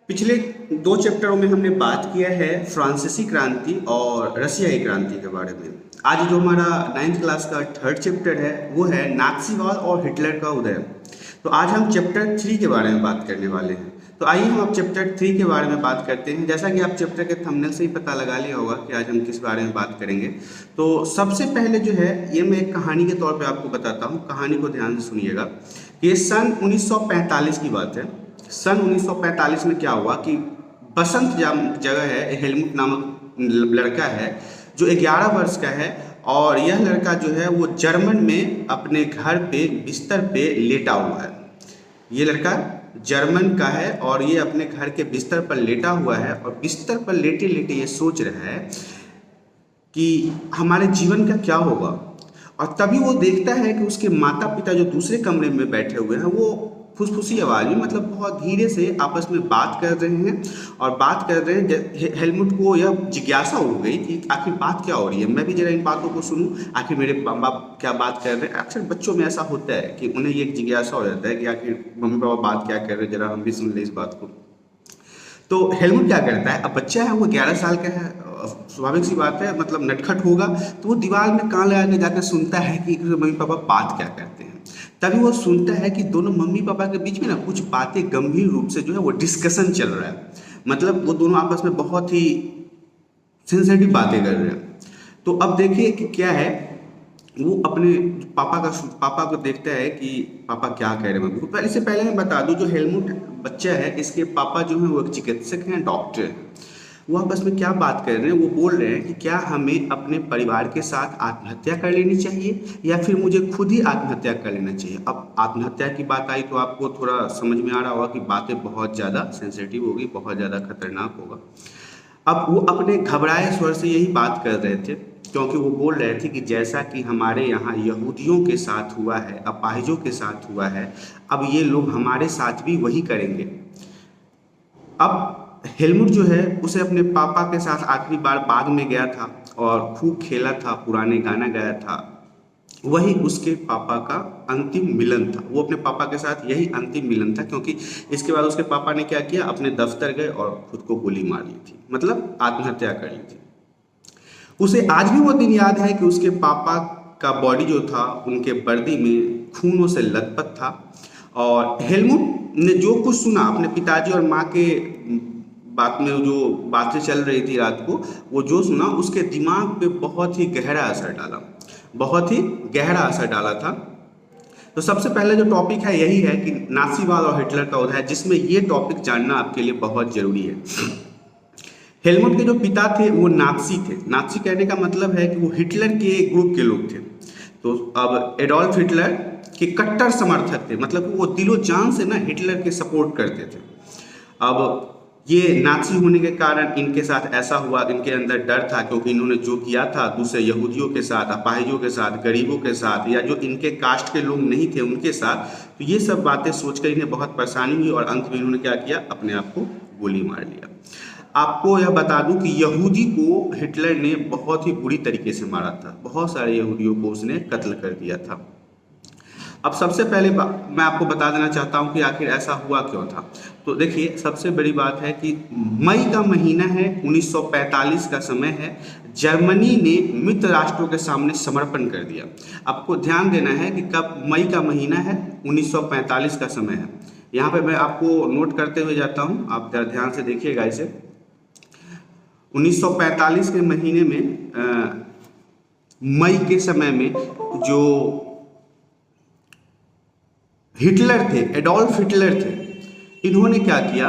पिछले दो चैप्टरों में हमने बात किया है फ्रांसीसी क्रांति और रशियाई क्रांति के बारे में। आज जो हमारा 9th क्लास का थर्ड चैप्टर है वो है नाज़ीवाद और हिटलर का उदय। तो आज हम चैप्टर 3 के बारे में बात करने वाले हैं। तो आइए हम अब चैप्टर 3 के बारे में बात करते हैं। जैसा कि आप चैप्टर के थंबनेल से ही पता लगा लिया होगा कि आज हम किस बारे में बात करेंगे। तो सबसे पहले जो है ये मैं एक कहानी के तौर पर आपको बताता हूँ। कहानी को ध्यान से सुनिएगा। ये सन 1945 की बात है। सन 1945 में क्या हुआ कि बसंत जगह है, हेलमुट नामक लड़का है जो 11 वर्ष का है और यह लड़का जो है वो जर्मन में अपने घर पे बिस्तर पे लेटा हुआ है। ये लड़का जर्मन का है और ये अपने घर के बिस्तर पर लेटा हुआ है और बिस्तर पर लेटे लेटे ये सोच रहा है कि हमारे जीवन का क्या होगा। और तभी वो देखता है कि उसके माता पिता जो दूसरे कमरे में बैठे हुए हैं वो फुसफुसी आवाज में मतलब बहुत धीरे से आपस में बात कर रहे हैं और बात कर रहे हैं। हेलमुट को यह जिज्ञासा हो गई कि आखिर बात क्या हो रही है, मैं भी जरा इन बातों को सुनूं, आखिर मेरे माँ बाप क्या बात कर रहे हैं। अक्सर बच्चों में ऐसा होता है कि उन्हें ये जिज्ञासा हो जाता है कि आखिर मम्मी पापा बात क्या कर रहे हैं, जरा हम भी सुन ले इस बात को। तो हेलमुट क्या करता है, अब बच्चा है वो 11 साल का है, स्वाभाविक सी बात है मतलब नटखट होगा, तो वो दीवार में कान लगा के जाकर सुनता है कि मम्मी पापा बात क्या करते हैं। तभी वो सुनता है कि दोनों मम्मी पापा के बीच में ना कुछ बातें गंभीर रूप से जो है वो डिस्कशन चल रहा है। मतलब वो दोनों आपस में बहुत ही सेंसिटिव बातें कर रहे हैं। तो अब देखिए कि क्या है, वो अपने पापा को देखता है कि पापा क्या कह रहे हैं। पहले से पहले मैं बता दूं, जो हेलमुट बच्चा है इसके पापा जो है वो एक चिकित्सक हैं, डॉक्टर हैं। वो आपस में क्या बात कर रहे हैं, वो बोल रहे हैं कि क्या हमें अपने परिवार के साथ आत्महत्या कर लेनी चाहिए या फिर मुझे खुद ही आत्महत्या कर लेना चाहिए। अब आत्महत्या की बात आई तो आपको थोड़ा समझ में आ रहा होगा कि बातें बहुत ज़्यादा सेंसिटिव होगी, बहुत ज़्यादा खतरनाक होगा। अब वो अपने घबराए स्वर से यही बात कर रहे थे क्योंकि वो बोल रहे थे कि जैसा कि हमारे यहाँ यहूदियों के साथ हुआ है, अपाहिजों के साथ हुआ है, अब ये लोग हमारे साथ भी वही करेंगे। अब हेलमुट जो है उसे अपने पापा के साथ आखिरी बार बाग में गया था और खूब खेला था, पुराने गाना गाया था। वही उसके पापा का अंतिम मिलन था। वो अपने पापा के साथ यही अंतिम मिलन था क्योंकि इसके बाद उसके पापा ने क्या किया, अपने दफ्तर गए और खुद को गोली मार ली थी, मतलब आत्महत्या कर ली थी। उसे आज भी वो दिन याद है कि उसके पापा का बॉडी जो था उनके वर्दी में खूनों से लथपथ था। और हेलमुट ने जो कुछ सुना अपने पिताजी और माँ के बात में, जो बातें चल रही थी रात को, वो जो सुना उसके दिमाग पे बहुत ही गहरा असर डाला, बहुत ही गहरा असर डाला था। तो सबसे पहले जो टॉपिक है यही है कि नाज़ीवाद और हिटलर का उदय, जिसमें ये टॉपिक जानना आपके लिए बहुत जरूरी है। हेलमुट के जो पिता थे वो नाज़ी थे। नाज़ी कहने का मतलब है कि वो हिटलर के ग्रुप के लोग थे। तो अब एडोल्फ हिटलर के कट्टर समर्थक थे, मतलब वो दिलो जान से ना हिटलर के सपोर्ट करते थे। अब ये नाज़ी होने के कारण इनके साथ ऐसा हुआ, इनके अंदर डर था क्योंकि इन्होंने जो किया था दूसरे यहूदियों के साथ, अपाहिजों के साथ, गरीबों के साथ या जो इनके कास्ट के लोग नहीं थे उनके साथ। तो ये सब बातें सोचकर इन्हें बहुत परेशानी हुई और अंत में इन्होंने क्या किया, अपने आप को गोली मार लिया। आपको यह बता दूं कि यहूदी को हिटलर ने बहुत ही बुरी तरीके से मारा था, बहुत सारे यहूदियों को उसने कत्ल कर दिया था। अब सबसे पहले मैं आपको बता देना चाहता हूं कि आखिर ऐसा हुआ क्यों था। तो देखिए, सबसे बड़ी बात है कि मई का महीना है, 1945 का समय है। जर्मनी ने मित्र राष्ट्रों के सामने समर्पण कर दिया। आपको ध्यान देना है कि कब मई का महीना है, 1945 का समय है। यहाँ पे मैं आपको नोट करते हुए जाता हूँ, आप जरा ध्यान से देखिएगा इसे। 1945 के महीने में मई के समय में जो हिटलर थे, एडोल्फ हिटलर थे, इन्होंने क्या किया,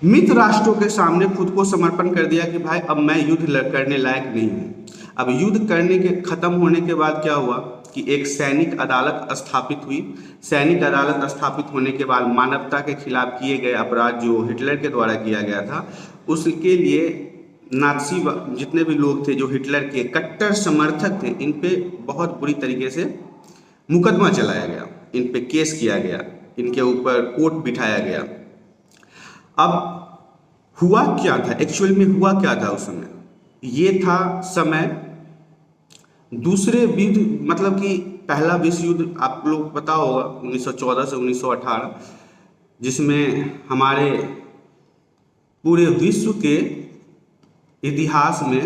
मित्र राष्ट्रों के सामने खुद को समर्पण कर दिया कि भाई अब मैं युद्ध करने लायक नहीं हूँ। अब युद्ध करने के खत्म होने के बाद क्या हुआ कि एक सैनिक अदालत स्थापित हुई। सैनिक अदालत स्थापित होने के बाद मानवता के खिलाफ किए गए अपराध जो हिटलर के द्वारा किया गया था, उसके लिए नाज़ी जितने भी लोग थे जो हिटलर के कट्टर समर्थक थे, इन पे बहुत बुरी तरीके से मुकदमा चलाया गया, इन पे केस किया गया, इनके ऊपर कोर्ट बिठाया गया। अब हुआ क्या था, एक्चुअल में हुआ क्या था उस समय, ये था समय दूसरे विश्व, मतलब कि पहला विश्व युद्ध आप लोग पता होगा 1914 से 1918। जिसमें हमारे पूरे विश्व के इतिहास में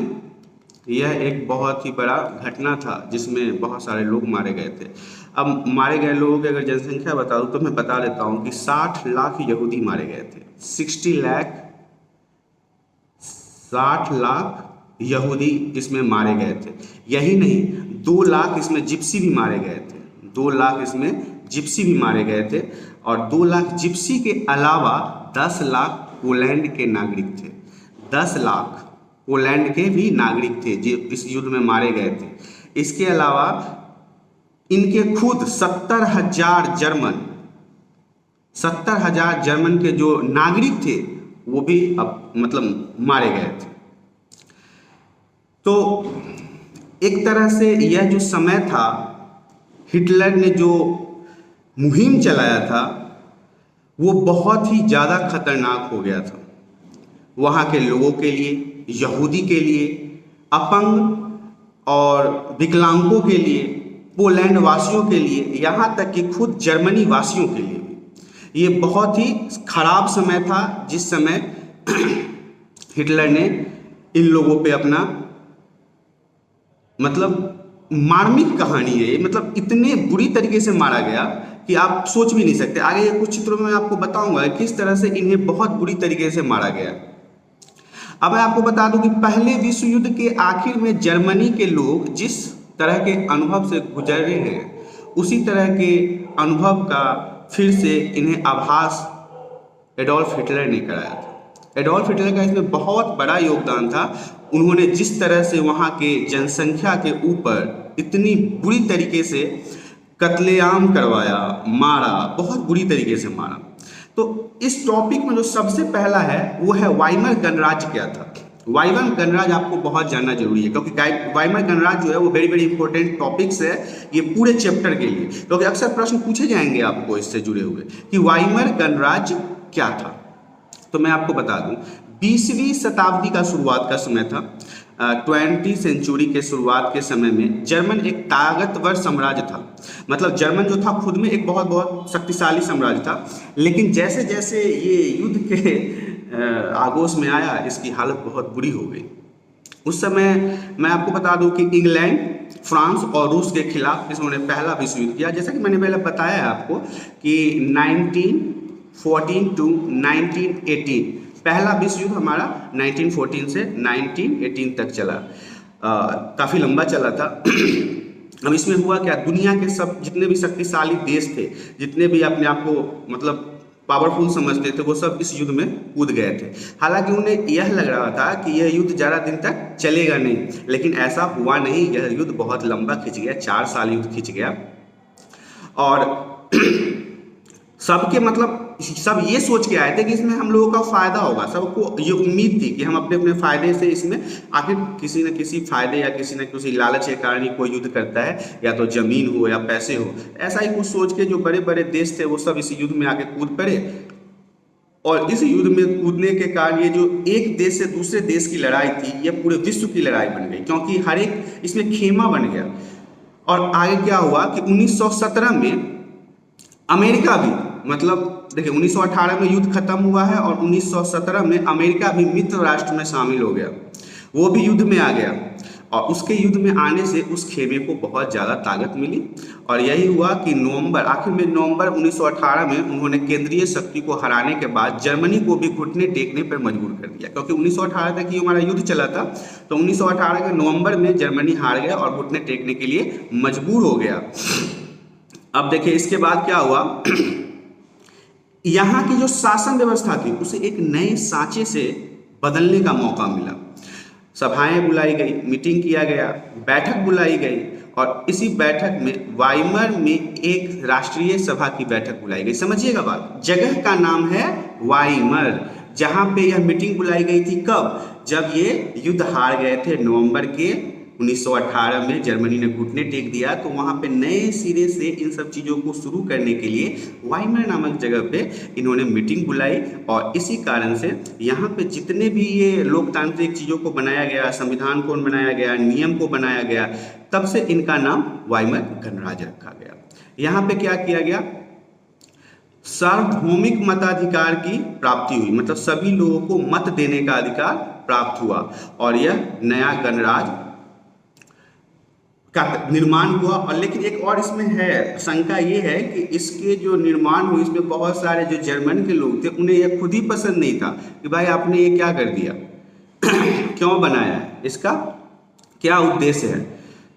यह एक बहुत ही बड़ा घटना था, जिसमें बहुत सारे लोग मारे गए थे। अब मारे गए लोगों की अगर जनसंख्या बताऊं तो मैं बता देता हूं कि 60 लाख यहूदी मारे गए थे। 60 लाख यहूदी इसमें मारे गए थे। यही नहीं, 2 लाख इसमें जिप्सी भी मारे गए थे। 2 लाख इसमें जिप्सी भी मारे गए थे, और 2 लाख जिप्सी के अलावा 10 लाख पोलैंड के नागरिक थे। 10 लाख पोलैंड के भी नागरिक थे जो इस युद्ध में मारे गए थे। इसके अलावा इनके खुद 70,000 जर्मन के जो नागरिक थे वो भी अब मतलब मारे गए थे। तो एक तरह से यह जो समय था, हिटलर ने जो मुहिम चलाया था वो बहुत ही ज़्यादा खतरनाक हो गया था। वहाँ के लोगों के लिए, यहूदी के लिए, अपंग और विकलांगों के लिए, पोलैंड वासियों के लिए, यहाँ तक कि खुद जर्मनी वासियों के लिए भी ये बहुत ही खराब समय था, जिस समय हिटलर ने इन लोगों पे अपना मतलब मार्मिक कहानी है, मतलब इतने बुरी तरीके से मारा गया कि आप सोच भी नहीं सकते। आगे कुछ चित्रों में मैं आपको बताऊंगा किस तरह से इन्हें बहुत बुरी तरीके से मारा गया। अब मैं आपको बता दूं कि पहले विश्व युद्ध के आखिर में जर्मनी के लोग जिस तरह के अनुभव से गुजरे हैं, उसी तरह के अनुभव का फिर से इन्हें आभास एडोल्फ हिटलर ने कराया था। एडोल्फ हिटलर का इसमें बहुत बड़ा योगदान था। उन्होंने जिस तरह से वहाँ के जनसंख्या के ऊपर इतनी बुरी तरीके से कत्लेआम करवाया, मारा, बहुत बुरी तरीके से मारा। तो इस टॉपिक में जो सबसे पहला है वो है वाइमर गणराज्य क्या था। वाइमर गणराज्य आपको बहुत जानना जरूरी है, क्योंकि वाइमर गणराज्य जो है वो वेरी वेरी इंपॉर्टेंट टॉपिक्स है ये पूरे चैप्टर के लिए, क्योंकि अक्सर प्रश्न पूछे जाएंगे आपको इससे जुड़े हुए कि वाइमर गणराज्य क्या था। तो मैं आपको बता दूं, 20वीं शताब्दी का शुरुआत का समय था। 20वीं सेंचुरी के शुरुआत के समय में जर्मन एक ताकतवर साम्राज्य था। मतलब जर्मन जो था खुद में एक बहुत बहुत शक्तिशाली साम्राज्य था, लेकिन जैसे जैसे ये युद्ध के आगोश में आया, इसकी हालत बहुत बुरी हो गई। उस समय मैं आपको बता दूं कि इंग्लैंड, फ्रांस और रूस के खिलाफ इन्होंने पहला विश्व युद्ध किया। जैसा कि मैंने पहले बताया है आपको कि 1914 टू 1918 पहला विश्व युद्ध हमारा 1914 से 1918 तक चला। काफ़ी लंबा चला था। अब इसमें हुआ क्या, दुनिया के सब जितने भी शक्तिशाली देश थे, जितने भी अपने आप को मतलब पावरफुल समझते थे, वो सब इस युद्ध में कूद गए थे। हालांकि उन्हें यह लग रहा था कि यह युद्ध ज़्यादा दिन तक चलेगा नहीं, लेकिन ऐसा हुआ नहीं। यह युद्ध बहुत लंबा खिंच गया, 4 साल युद्ध खिंच गया। और सबके मतलब सब ये सोच के आए थे कि इसमें हम लोगों का फायदा होगा। सबको ये उम्मीद थी कि हम अपने अपने फायदे से इसमें आखिर किसी न किसी फायदे या किसी न किसी लालच के कारण ही कोई युद्ध करता है, या तो जमीन हो या पैसे हो। ऐसा ही कुछ सोच के जो बड़े बड़े देश थे वो सब इस युद्ध में आके कूद पड़े, और इस युद्ध में कूदने के कारण ये जो एक देश से दूसरे देश की लड़ाई थी, ये पूरे विश्व की लड़ाई बन गई, क्योंकि हर एक इसमें खेमा बन गया। और आगे क्या हुआ कि 1917 में अमेरिका भी, मतलब देखिए 1918 में युद्ध खत्म हुआ है और 1917 में अमेरिका भी मित्र राष्ट्र में शामिल हो गया, वो भी युद्ध में आ गया। और उसके युद्ध में आने से उस खेमे को बहुत ज़्यादा ताकत मिली, और यही हुआ कि आखिर में नवंबर 1918 में उन्होंने केंद्रीय शक्ति को हराने के बाद जर्मनी को भी घुटने टेकने पर मजबूर कर दिया। क्योंकि 1918 तक ही हमारा युद्ध चला था, तो 1918 के नवंबर में जर्मनी हार गया और घुटने टेकने के लिए मजबूर हो गया। अब देखिए इसके बाद क्या हुआ, यहाँ की जो शासन व्यवस्था थी उसे एक नए सांचे से बदलने का मौका मिला। सभाएं बुलाई गई, मीटिंग किया गया, बैठक बुलाई गई, और इसी बैठक में वाइमर में एक राष्ट्रीय सभा की बैठक बुलाई गई। समझिएगा बात, जगह का नाम है वाइमर, जहां पे यह मीटिंग बुलाई गई थी। कब? जब ये युद्ध हार गए थे नवंबर के 1918 में, जर्मनी ने घुटने टेक दिया, तो वहाँ पे नए सिरे से इन सब चीज़ों को शुरू करने के लिए वाइमर नामक जगह पे इन्होंने मीटिंग बुलाई। और इसी कारण से यहाँ पे जितने भी ये लोकतांत्रिक चीज़ों को बनाया गया, संविधान को बनाया गया, नियम को बनाया गया, तब से इनका नाम वाइमर गणराज्य रखा गया। यहाँ पे क्या किया गया, सार्वभौमिक मताधिकार की प्राप्ति हुई, मतलब सभी लोगों को मत देने का अधिकार प्राप्त हुआ और यह नया गणराज्य का निर्माण हुआ। और लेकिन एक और इसमें है, शंका ये है कि इसके जो निर्माण हुए इसमें बहुत सारे जो जर्मन के लोग थे उन्हें यह खुद ही पसंद नहीं था कि भाई आपने ये क्या कर दिया क्यों बनाया है, इसका क्या उद्देश्य है।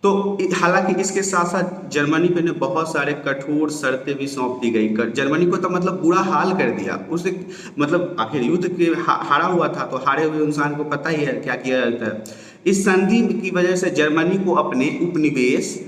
तो हालांकि इसके साथ साथ जर्मनी पे ने बहुत सारे कठोर शर्तें भी सौंप दी गई। जर्मनी को तो मतलब बुरा हाल कर दिया उसे, मतलब आखिर युद्ध के हारा हुआ था तो हारे हुए इंसान को पता ही है क्या किया जाता है। इस संधि की वजह से जर्मनी को अपने उपनिवेश,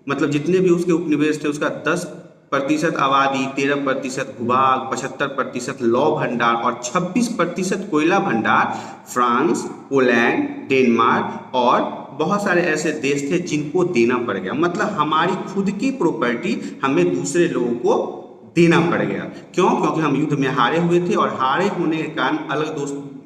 मतलब जितने भी उसके उपनिवेश थे उसका 10% आबादी, 13% भूभाग, 75% लौ भंडार और 26% कोयला भंडार फ्रांस, पोलैंड, डेनमार्क और बहुत सारे ऐसे देश थे जिनको देना पड़ गया। मतलब हमारी खुद की प्रॉपर्टी हमें दूसरे लोगों को देना पड़ गया। क्यों? क्योंकि हम युद्ध में हारे हुए थे और हारे होने के कारण अलग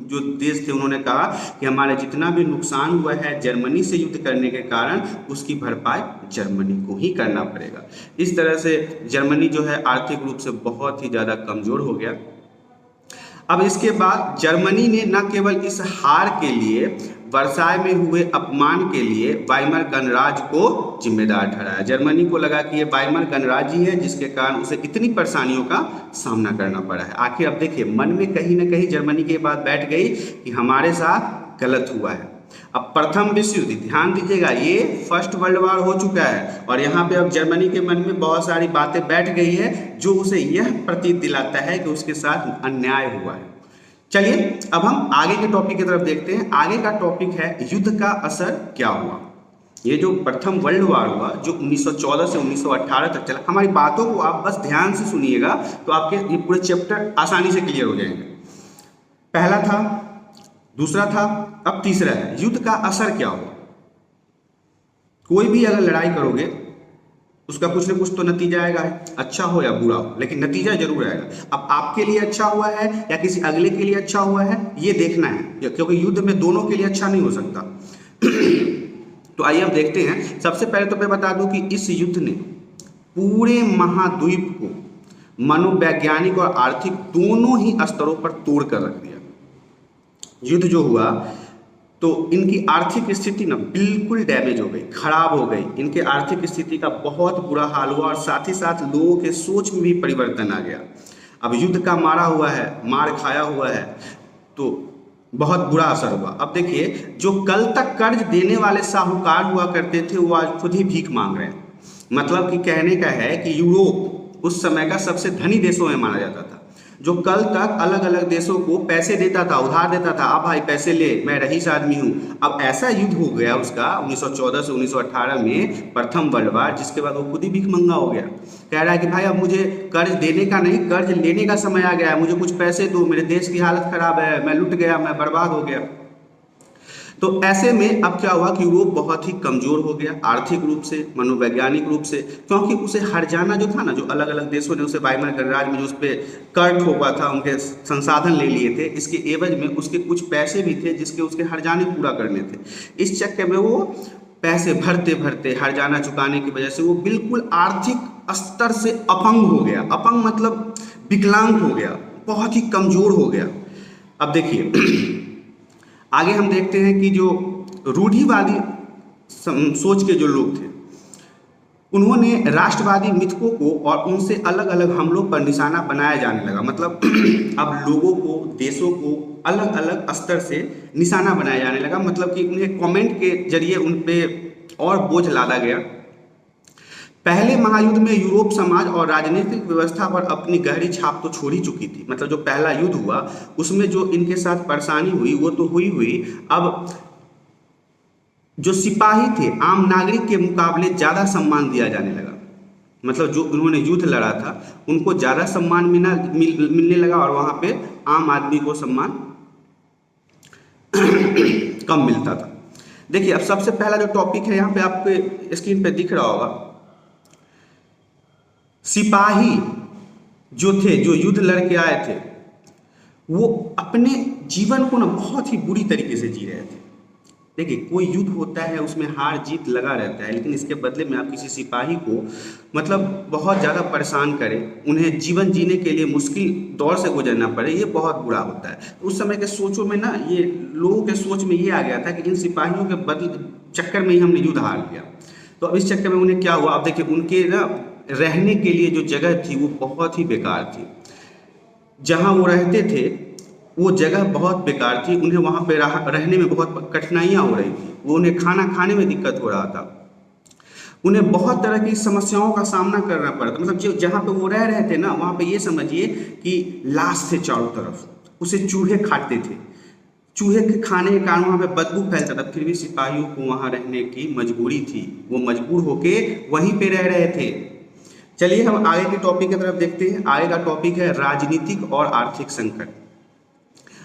जो देश थे उन्होंने कहा कि हमारे जितना भी नुकसान हुआ है जर्मनी से युद्ध करने के कारण उसकी भरपाई जर्मनी को ही करना पड़ेगा। इस तरह से जर्मनी जो है आर्थिक रूप से बहुत ही ज़्यादा कमज़ोर हो गया। अब इसके बाद जर्मनी ने न केवल इस हार के लिए, वर्साय में हुए अपमान के लिए वाइमर गणराज्य को जिम्मेदार ठहराया। जर्मनी को लगा कि ये वाइमर गणराज्य ही है जिसके कारण उसे इतनी परेशानियों का सामना करना पड़ा है। आखिर अब देखिए मन में कहीं ना कहीं जर्मनी के बात बैठ गई कि हमारे साथ गलत हुआ है। अब प्रथम विश्व युद्ध, ध्यान दीजिएगा ये फर्स्ट वर्ल्ड वॉर हो चुका है और यहाँ पे अब जर्मनी के मन में बहुत सारी बातें बैठ गई है जो उसे यह प्रतीत दिलाता है कि उसके साथ अन्याय हुआ है। चलिए अब हम आगे के टॉपिक की तरफ देखते हैं। आगे का टॉपिक है युद्ध का असर क्या हुआ। ये जो प्रथम वर्ल्ड वॉर हुआ जो 1914 से 1918 तक चला, हमारी बातों को आप बस ध्यान से सुनिएगा तो आपके ये पूरे चैप्टर आसानी से क्लियर हो जाएंगे। पहला था, दूसरा था, अब तीसरा है। युद्ध का असर क्या हुआ। कोई भी अगर लड़ाई करोगे उसका कुछ न कुछ तो नतीजा आएगा, अच्छा हो या बुरा हो, लेकिन नतीजा जरूर आएगा। अब आपके लिए अच्छा हुआ है या किसी अगले के लिए अच्छा हुआ है ये देखना है, क्योंकि युद्ध में दोनों के लिए अच्छा नहीं हो सकता। तो आइए अब देखते हैं। सबसे पहले तो मैं बता दूं कि इस युद्ध ने पूरे महाद्वीप को मनोवैज्ञानिक और आर्थिक दोनों ही स्तरों पर तोड़ कर रख दिया। युद्ध जो हुआ तो इनकी आर्थिक स्थिति ना बिल्कुल डैमेज हो गई, खराब हो गई। इनके आर्थिक स्थिति का बहुत बुरा हाल हुआ और साथ ही साथ लोगों के सोच में भी परिवर्तन आ गया। अब युद्ध का मारा हुआ है, मार खाया हुआ है तो बहुत बुरा असर हुआ। अब देखिए जो कल तक कर्ज देने वाले साहूकार हुआ करते थे वो आज खुद ही भीख मांग रहे हैं। मतलब कि कहने का है कि यूरोप उस समय का सबसे धनी देशों में माना जाता था। जो कल तक अलग अलग देशों को पैसे देता था, उधार देता था, अब भाई पैसे ले, मैं रईस आदमी हूँ। अब ऐसा युद्ध हो गया उसका 1914 से 1918 में प्रथम वर्ल्ड वॉर, जिसके बाद वो खुद ही भीख मंगा हो गया। कह रहा है कि भाई अब मुझे कर्ज देने का नहीं, कर्ज लेने का समय आ गया है, मुझे कुछ पैसे दो, मेरे देश की हालत खराब है, मैं लुट गया, मैं बर्बाद हो गया। तो ऐसे में अब क्या हुआ कि यूरोप बहुत ही कमजोर हो गया आर्थिक रूप से, मनोवैज्ञानिक रूप से, क्योंकि उसे हर जाना जो था ना, जो अलग अलग देशों ने उसे वाइमर गणराज्य में जो उस पर कर ठोका था, उनके संसाधन ले लिए थे, इसके एवज में उसके कुछ पैसे भी थे जिसके उसके हर जाने पूरा करने थे। इस चक्कर में वो पैसे भरते भरते हर जाना चुकाने की वजह से वो बिल्कुल आर्थिक स्तर से अपंग हो गया। अपंग मतलब विकलांग हो गया, बहुत ही कमजोर हो गया। अब देखिए आगे हम देखते हैं कि जो रूढ़िवादी सोच के जो लोग थे उन्होंने राष्ट्रवादी मिथकों को और उनसे अलग अलग हमलों पर निशाना बनाया जाने लगा। मतलब अब लोगों को, देशों को अलग अलग स्तर से निशाना बनाया जाने लगा। मतलब कि उन्हें कमेंट के जरिए उन पे और बोझ लादा गया। पहले महायुद्ध में यूरोप समाज और राजनीतिक व्यवस्था पर अपनी गहरी छाप तो छोड़ ही चुकी थी। मतलब जो पहला युद्ध हुआ उसमें जो इनके साथ परेशानी हुई वो तो हुई। अब जो सिपाही थे आम नागरिक के मुकाबले ज़्यादा सम्मान दिया जाने लगा। मतलब जो उन्होंने युद्ध लड़ा था उनको ज़्यादा सम्मान मिलने लगा और वहाँ पे आम आदमी को सम्मान कम मिलता था। देखिए अब सबसे पहला जो टॉपिक है यहाँ पे आपके स्क्रीन पे दिख रहा होगा, सिपाही जो थे, जो युद्ध लड़के आए थे, वो अपने जीवन को ना बहुत ही बुरी तरीके से जी रहे थे। देखिए, कोई युद्ध होता है उसमें हार जीत लगा रहता है, लेकिन इसके बदले में आप किसी सिपाही को मतलब बहुत ज़्यादा परेशान करें, उन्हें जीवन जीने के लिए मुश्किल दौर से गुजरना पड़े, ये बहुत बुरा होता है। तो उस समय के सोचों में ना, ये लोगों के सोच में ये आ गया था कि इन सिपाहियों के बदले चक्कर में ही हमने युद्ध हार लिया। तो अब इस चक्कर में उन्हें क्या हुआ, अब देखिए उनके ना रहने के लिए जो जगह थी वो बहुत ही बेकार थी। जहाँ वो रहते थे वो जगह बहुत बेकार थी, उन्हें वहाँ पे रहने में बहुत कठिनाइयाँ हो रही थी, वो उन्हें खाना खाने में दिक्कत हो रहा था, उन्हें बहुत तरह की समस्याओं का सामना करना पड़ा था। मतलब जो जहाँ पे वो रह रहे थे ना, वहाँ पे ये समझिए कि लाश थे चारों तरफ, उसे चूहे खाते थे, चूहे के खाने के कारण वहाँ पे बदबू फैलता था, फिर भी सिपाहियों को वहाँ रहने की मजबूरी थी, वो मजबूर होके वहीं पे रह रहे थे। चलिए हम आगे के टॉपिक की तरफ देखते हैं। आगे का टॉपिक है राजनीतिक और आर्थिक संकट।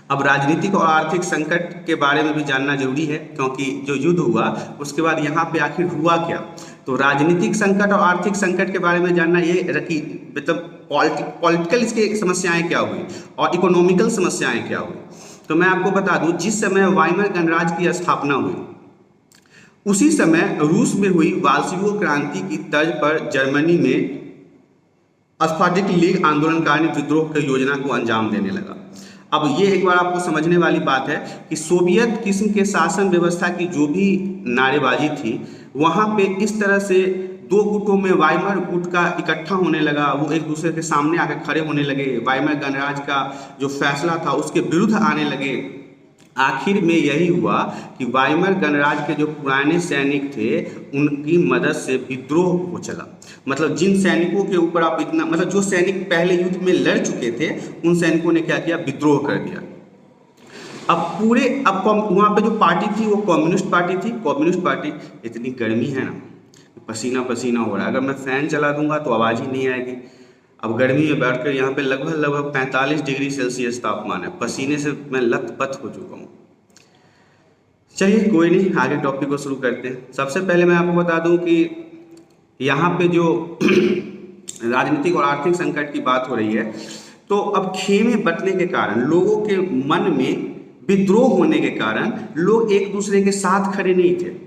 अब राजनीतिक और आर्थिक संकट के बारे में भी जानना जरूरी है, क्योंकि जो युद्ध हुआ उसके बाद यहाँ पे आखिर हुआ क्या। तो राजनीतिक संकट और आर्थिक संकट के बारे में जानना ये रखी, मतलब पॉलिटिकल इसके समस्याएं क्या हुई और इकोनॉमिकल समस्याएं क्या हुई। तो मैं आपको बता दूं, जिस समय वाइमर गणराज्य की स्थापना हुई उसी समय रूस में हुई वाल्सिवो क्रांति की तर्ज पर जर्मनी में स्पार्टक लीग आंदोलनकारी विद्रोह की योजना को अंजाम देने लगा। अब ये एक बार आपको समझने वाली बात है कि सोवियत किस्म के शासन व्यवस्था की जो भी नारेबाजी थी, वहाँ पे इस तरह से दो गुटों में वाइमर गुट का इकट्ठा होने लगा, वो एक दूसरे के सामने आकर खड़े होने लगे, वाइमर गणराज्य का जो फैसला था उसके विरुद्ध आने लगे। आखिर में यही हुआ कि वाइमर गणराज्य के जो पुराने सैनिक थे उनकी मदद से विद्रोह हो चला। मतलब जिन सैनिकों के ऊपर आप इतना, मतलब जो सैनिक पहले युद्ध में लड़ चुके थे उन सैनिकों ने क्या किया, विद्रोह कर दिया। अब वहाँ पे जो पार्टी थी वो कम्युनिस्ट पार्टी थी। कम्युनिस्ट पार्टी, इतनी गर्मी है ना, पसीना पसीना हो रहा है, अगर मैं फैन चला दूंगा तो आवाज़ ही नहीं आएगी। अब गर्मी में बैठकर यहाँ पे लगभग 45 डिग्री सेल्सियस तापमान है, पसीने से मैं लथपथ हो चुका हूँ। चलिए कोई नहीं, आगे टॉपिक को शुरू करते हैं। सबसे पहले मैं आपको बता दूं कि यहाँ पे जो राजनीतिक और आर्थिक संकट की बात हो रही है, तो अब खेमे बंटने के कारण, लोगों के मन में विद्रोह होने के कारण लोग एक दूसरे के साथ खड़े नहीं थे,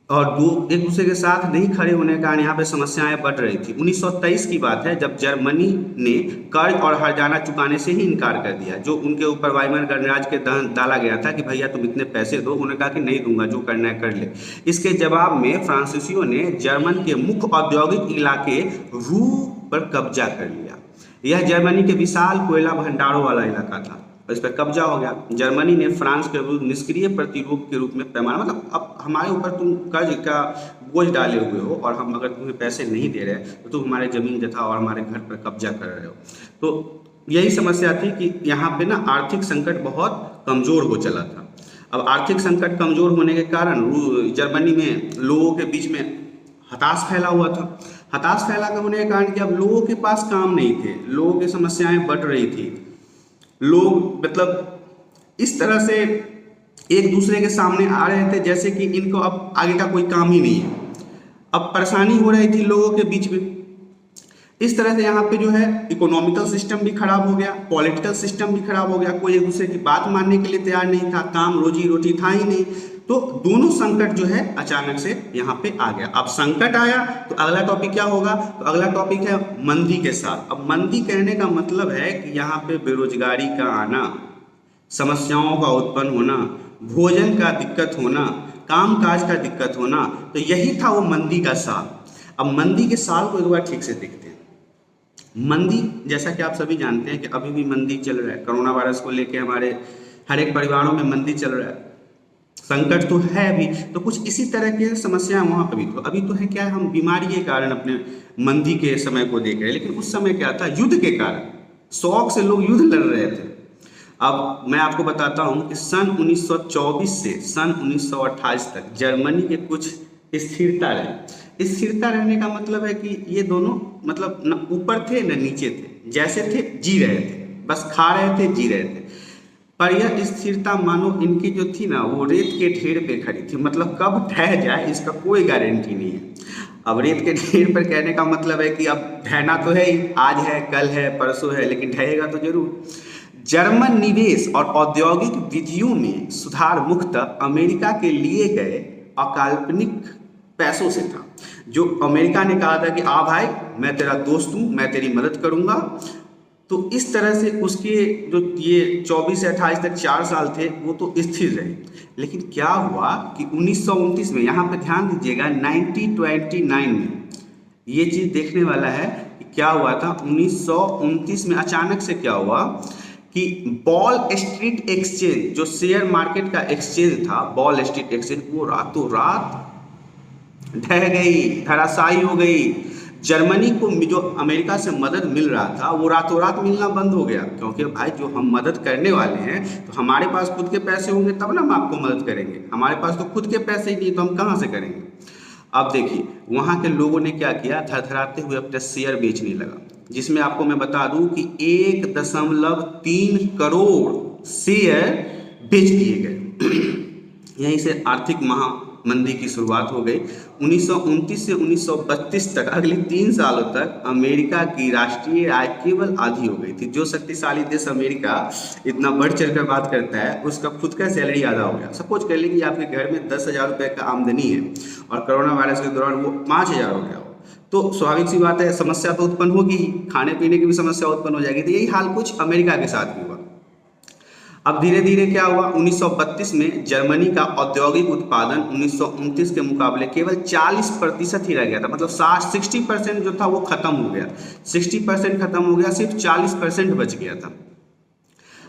और एक दूसरे के साथ नहीं खड़े होने के कारण यहाँ पे समस्याएं बढ़ रही थी। 1923 की बात है, जब जर्मनी ने कर्ज और हर्जाना चुकाने से ही इनकार कर दिया, जो उनके ऊपर वाइमर गणराज्य के डाला गया था कि भैया तुम इतने पैसे दो। उन्होंने कहा कि नहीं दूंगा, जो करना है कर ले। इसके जवाब में फ्रांसीसियों ने जर्मन के मुख्य औद्योगिक इलाके रू पर कब्जा कर लिया। यह जर्मनी के विशाल कोयला भंडारों वाला इलाका था, इस पर कब्जा हो गया। जर्मनी ने फ्रांस के विरुद्ध निष्क्रिय प्रतिरूप के रूप में पैमाना, मतलब अब हमारे ऊपर तुम कर्ज का बोझ डाले हुए हो और हम अगर तुम्हें पैसे नहीं दे रहे तो तुम हमारे जमीन जथा और हमारे घर पर कब्जा कर रहे हो। तो यही समस्या थी कि यहाँ पे ना आर्थिक संकट बहुत कमजोर हो चला था। अब आर्थिक संकट कमजोर होने के कारण जर्मनी में लोगों के बीच में हताश फैला हुआ था। हताश फैला होने के कारण कि अब लोगों के पास काम नहीं थे, लोगों की समस्याएं बढ़ रही थी, लोग मतलब इस तरह से एक दूसरे के सामने आ रहे थे जैसे कि इनको अब आगे का कोई काम ही नहीं है। अब परेशानी हो रही थी लोगों के बीच में। इस तरह से यहाँ पे जो है इकोनॉमिकल सिस्टम भी खराब हो गया, पॉलिटिकल सिस्टम भी खराब हो गया, कोई एक दूसरे की बात मानने के लिए तैयार नहीं था, काम रोजी रोटी था ही नहीं। तो दोनों संकट जो है अचानक से यहाँ पे आ गया। अब संकट आया तो अगला टॉपिक क्या होगा, तो अगला टॉपिक है मंदी के साथ। अब मंदी कहने का मतलब है कि यहाँ पे बेरोजगारी का आना, समस्याओं का उत्पन्न होना, भोजन का दिक्कत होना, कामकाज का दिक्कत होना, तो यही था वो मंदी का साल। अब मंदी के साल को एक बार ठीक से देखते हैं। मंदी, जैसा कि आप सभी जानते हैं कि अभी भी मंदी चल रहा है, कोरोना वायरस को लेके हमारे हर एक परिवारों में मंदी चल रहा है, संकट तो है अभी। तो कुछ इसी तरह की समस्याएं वहां पर भी तो अभी तो है क्या, हम बीमारी के कारण अपने मंदी के समय को देख रहे हैं, लेकिन उस समय क्या था, युद्ध के कारण शौक से लोग युद्ध लड़ रहे थे। अब मैं आपको बताता हूं कि सन 1924 से सन 1928 तक जर्मनी के कुछ स्थिरता रही। स्थिरता रहने का मतलब है कि ये दोनों मतलब न ऊपर थे न नीचे थे, जैसे थे जी रहे थे, बस खा रहे थे जी रहे थे। पर यह स्थिरता मानो इनकी जो थी ना वो रेत के ढेर पे खड़ी थी, मतलब कब ढह जाए इसका कोई गारंटी नहीं है। अब रेत के ढेर पर कहने का मतलब है कि अब ढहना तो है ही, आज है कल है परसों है, लेकिन ढहेगा तो जरूर। जर्मन निवेश और औद्योगिक विधियों में सुधार मुख्यतः अमेरिका के लिए गए अकाल्पनिक पैसों से था। जो अमेरिका ने कहा था कि आ भाई मैं तेरा दोस्त हूँ, मैं तेरी मदद करूँगा, तो इस तरह से उसके जो ये 24 से 28 तक 4 साल थे वो तो स्थिर रहे। लेकिन क्या हुआ कि 1929 में, यहाँ पे ध्यान दीजिएगा, 1929 में ये चीज़ देखने वाला है कि क्या हुआ था। 1929 में अचानक से क्या हुआ कि वॉल स्ट्रीट एक्सचेंज, जो शेयर मार्केट का एक्सचेंज था, वॉल स्ट्रीट एक्सचेंज, वो रातों रात ढह गई, धराशायी हो गई। जर्मनी को जो अमेरिका से मदद मिल रहा था वो रातों रात मिलना बंद हो गया, क्योंकि भाई जो हम मदद करने वाले हैं तो हमारे पास खुद के पैसे होंगे तब ना हम आपको मदद करेंगे, हमारे पास तो खुद के पैसे ही नहीं तो हम कहाँ से करेंगे। अब देखिए वहाँ के लोगों ने क्या किया, धड़धड़ाते हुए अपने शेयर बेचने लगा, जिसमें आपको मैं बता दूं कि 1.3 करोड़ शेयर बेच दिए गए। यहीं से आर्थिक महामंदी की शुरुआत हो गई। 1929 से 1932 तक, अगले 3 सालों तक अमेरिका की राष्ट्रीय आय केवल आधी हो गई थी। जो शक्तिशाली देश अमेरिका इतना बढ़ चढ़ कर बात करता है, उसका खुद का सैलरी आधा हो गया। सपोज कर लीजिए आपके घर में 10,000 रुपये का आमदनी है और कोरोना वायरस के दौरान वो 5,000 हो गया हो, तो स्वाभाविक सी बात है समस्या तो उत्पन्न होगी ही, खाने पीने की भी समस्या उत्पन्न हो जाएगी। तो यही हाल कुछ अमेरिका के साथ भी हुआ। अब धीरे धीरे क्या हुआ, 1932 में जर्मनी का औद्योगिक उत्पादन 1929 के मुकाबले केवल 40% ही रह गया था। मतलब 60% जो था वो खत्म हो गया, 60% खत्म हो गया, सिर्फ 40% बच गया था।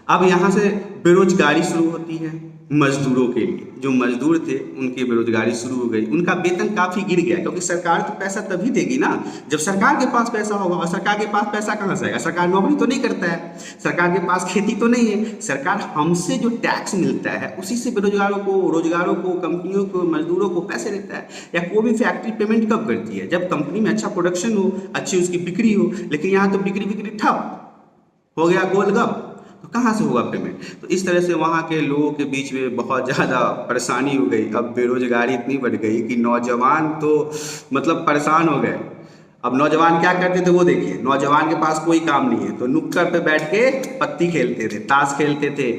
अब यहाँ से बेरोजगारी शुरू होती है मजदूरों के लिए। जो मजदूर थे उनकी बेरोजगारी शुरू हो गई, उनका वेतन काफ़ी गिर गया, क्योंकि सरकार तो पैसा तभी देगी ना जब सरकार के पास पैसा होगा। और सरकार के पास पैसा कहाँ से आएगा? सरकार नौकरी तो नहीं करता है, सरकार के पास खेती तो नहीं है, सरकार हमसे जो टैक्स मिलता है उसी से बेरोजगारों को, रोजगारों को, कंपनियों को, मजदूरों को पैसे देता है। या कोई भी फैक्ट्री पेमेंट कब करती है? जब कंपनी में अच्छा प्रोडक्शन हो, अच्छी उसकी बिक्री हो। लेकिन यहाँ तो बिक्री ठप हो गया, गोलगप, तो कहाँ से होगा पेमेंट? तो इस तरह से वहाँ के लोगों के बीच में बहुत ज़्यादा परेशानी हो गई। अब बेरोजगारी इतनी बढ़ गई कि नौजवान तो मतलब परेशान हो गए। अब नौजवान क्या करते थे वो देखिए, नौजवान के पास कोई काम नहीं है तो नुक्कड़ पे बैठ के पत्ती खेलते थे, ताश खेलते थे,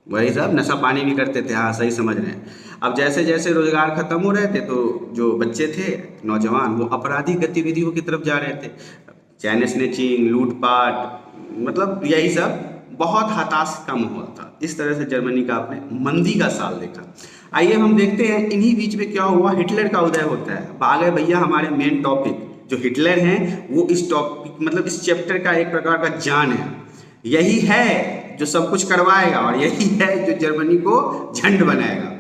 वही सब नशा पानी भी करते थे। हाँ सही समझ रहे हैं। अब जैसे जैसे रोजगार खत्म हो रहे थे तो जो बच्चे थे नौजवान वो आपराधिक गतिविधियों की तरफ जा रहे थे, चैन स्नैचिंग, लूटपाट, मतलब यही सब, बहुत हताश का माहौल था। इस तरह से जर्मनी का आपने मंदी का साल देखा। आइए हम देखते हैं इन्हीं बीच में क्या हुआ। हिटलर का उदय होता है। अब आ गए भैया हमारे मेन टॉपिक। जो हिटलर हैं वो इस टॉपिक मतलब इस चैप्टर का एक प्रकार का जान है। यही है जो सब कुछ करवाएगा और यही है जो जर्मनी को झंड बनाएगा।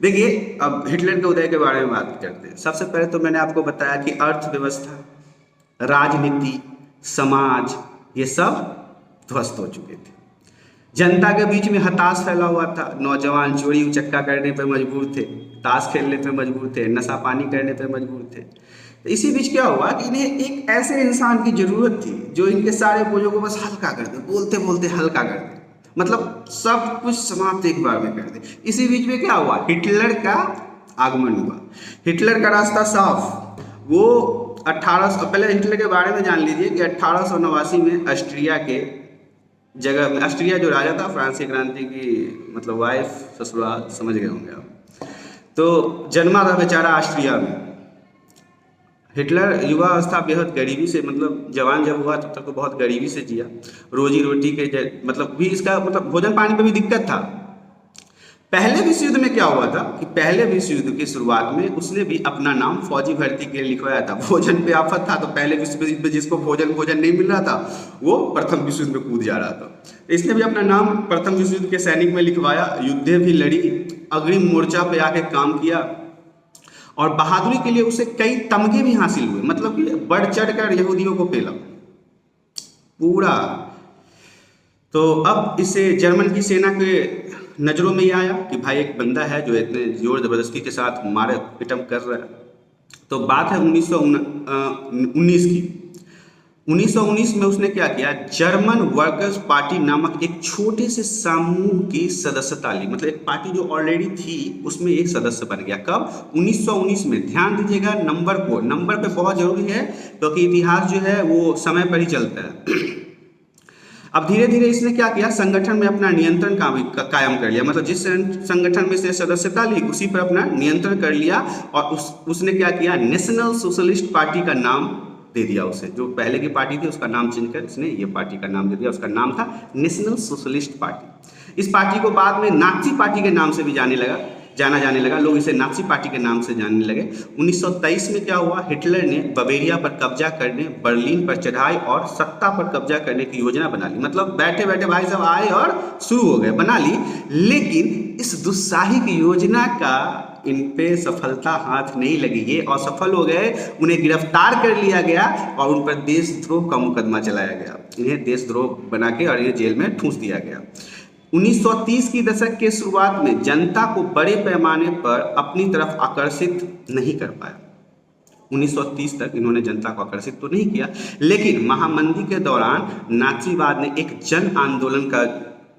देखिए अब हिटलर के उदय के बारे में बात करते हैं। सबसे पहले तो मैंने आपको बताया कि अर्थव्यवस्था, राजनीति, समाज, ये सब ध्वस्त हो चुके थे। जनता के बीच में हताश फैला हुआ था। नौजवान चोरी उचक्का करने पर मजबूर थे, ताश खेलने पर मजबूर थे, नशा पानी करने पर मजबूर थे। तो इसी बीच क्या हुआ कि इन्हें एक ऐसे इंसान की जरूरत थी जो इनके सारे बोझों को बस हल्का कर दे, बोलते बोलते हल्का कर दे, मतलब सब कुछ समाप्त एक बार में कर दे। इसी बीच में क्या हुआ, हिटलर का आगमन हुआ। हिटलर का रास्ता साफ, वो 1800, पहले हिटलर के बारे में जान लीजिए कि 1889 में ऑस्ट्रिया के जगह में, ऑस्ट्रिया जो राजा था, फ्रांसीसी क्रांति की मतलब वाइफ, ससुराल, समझ गए होंगे आप, तो जन्मा था बेचारा ऑस्ट्रिया में। हिटलर युवा अवस्था बेहद गरीबी से, मतलब जवान जब हुआ तब तक तो बहुत गरीबी से जिया। रोजी रोटी के मतलब भी इसका मतलब भोजन पानी पे भी दिक्कत था। पहले विश्व युद्ध में क्या हुआ था कि पहले विश्व युद्ध की शुरुआत में उसने भी अपना नाम फौजी भर्ती के लिए लिखवाया था। भोजन पे आफत था तो पहले विश्व युद्ध में जिसको भोजन नहीं मिल रहा था वो प्रथम विश्व युद्ध में कूद जा रहा था। तो इसने भी अपना नाम प्रथम विश्व युद्ध के सैनिक में लिखवाया, युद्ध भी लड़ी, अग्रिम मोर्चा पे आके काम किया और बहादुरी के लिए उसे कई तमगे भी हासिल हुए। मतलब कि बढ़ चढ़ कर यहूदियों को पेला पूरा। तो अब इसे जर्मन की सेना के नज़रों में ये आया कि भाई एक बंदा है जो इतने जोर जबरदस्ती के साथ मारे पिटम कर रहा है। तो बात है 1919 की। 1919 में उसने क्या किया, जर्मन वर्कर्स पार्टी नामक एक छोटे से समूह की सदस्यता ली। मतलब एक पार्टी जो ऑलरेडी थी उसमें एक सदस्य बन गया। कब? 1919 में। ध्यान दीजिएगा नंबर को, नंबर पे बहुत जरूरी है क्योंकि इतिहास जो है वो समय पर ही चलता है। अब धीरे धीरे इसने क्या किया, संगठन में अपना नियंत्रण कायम कर लिया, मतलब जिस संगठन में से सदस्यता ली उसी पर अपना नियंत्रण कर लिया, और उसने क्या किया, नेशनल सोशलिस्ट पार्टी का नाम दे दिया उसे। जो पहले की पार्टी थी उसका नाम चेंज कर इसने ये पार्टी का नाम दे दिया, उसका नाम था नेशनल सोशलिस्ट पार्टी। इस पार्टी को बाद में नाजी पार्टी के नाम से भी जाना जाने लगा, लोग इसे नाजी पार्टी के नाम से जानने लगे। 1923 में क्या हुआ, हिटलर ने बवेरिया पर कब्जा करने, बर्लिन पर चढ़ाई और सत्ता पर कब्जा करने की योजना बना ली। मतलब बैठे बैठे भाई साहब आए और शुरू हो गए, बना ली। लेकिन इस दुस्साहसिक योजना का इन पे सफलता हाथ नहीं लगी, ये असफल हो गए, उन्हें गिरफ्तार कर लिया गया और उन पर देशद्रोह का मुकदमा चलाया गया। इन्हें देशद्रोह बना के और इन्हें जेल में ठूंस दिया गया। 1930 की दशक के शुरुआत में जनता को बड़े पैमाने पर अपनी तरफ आकर्षित नहीं कर पाया। 1930 तक इन्होंने जनता को आकर्षित तो नहीं किया, लेकिन महामंदी के दौरान नाजीवाद ने एक जन आंदोलन का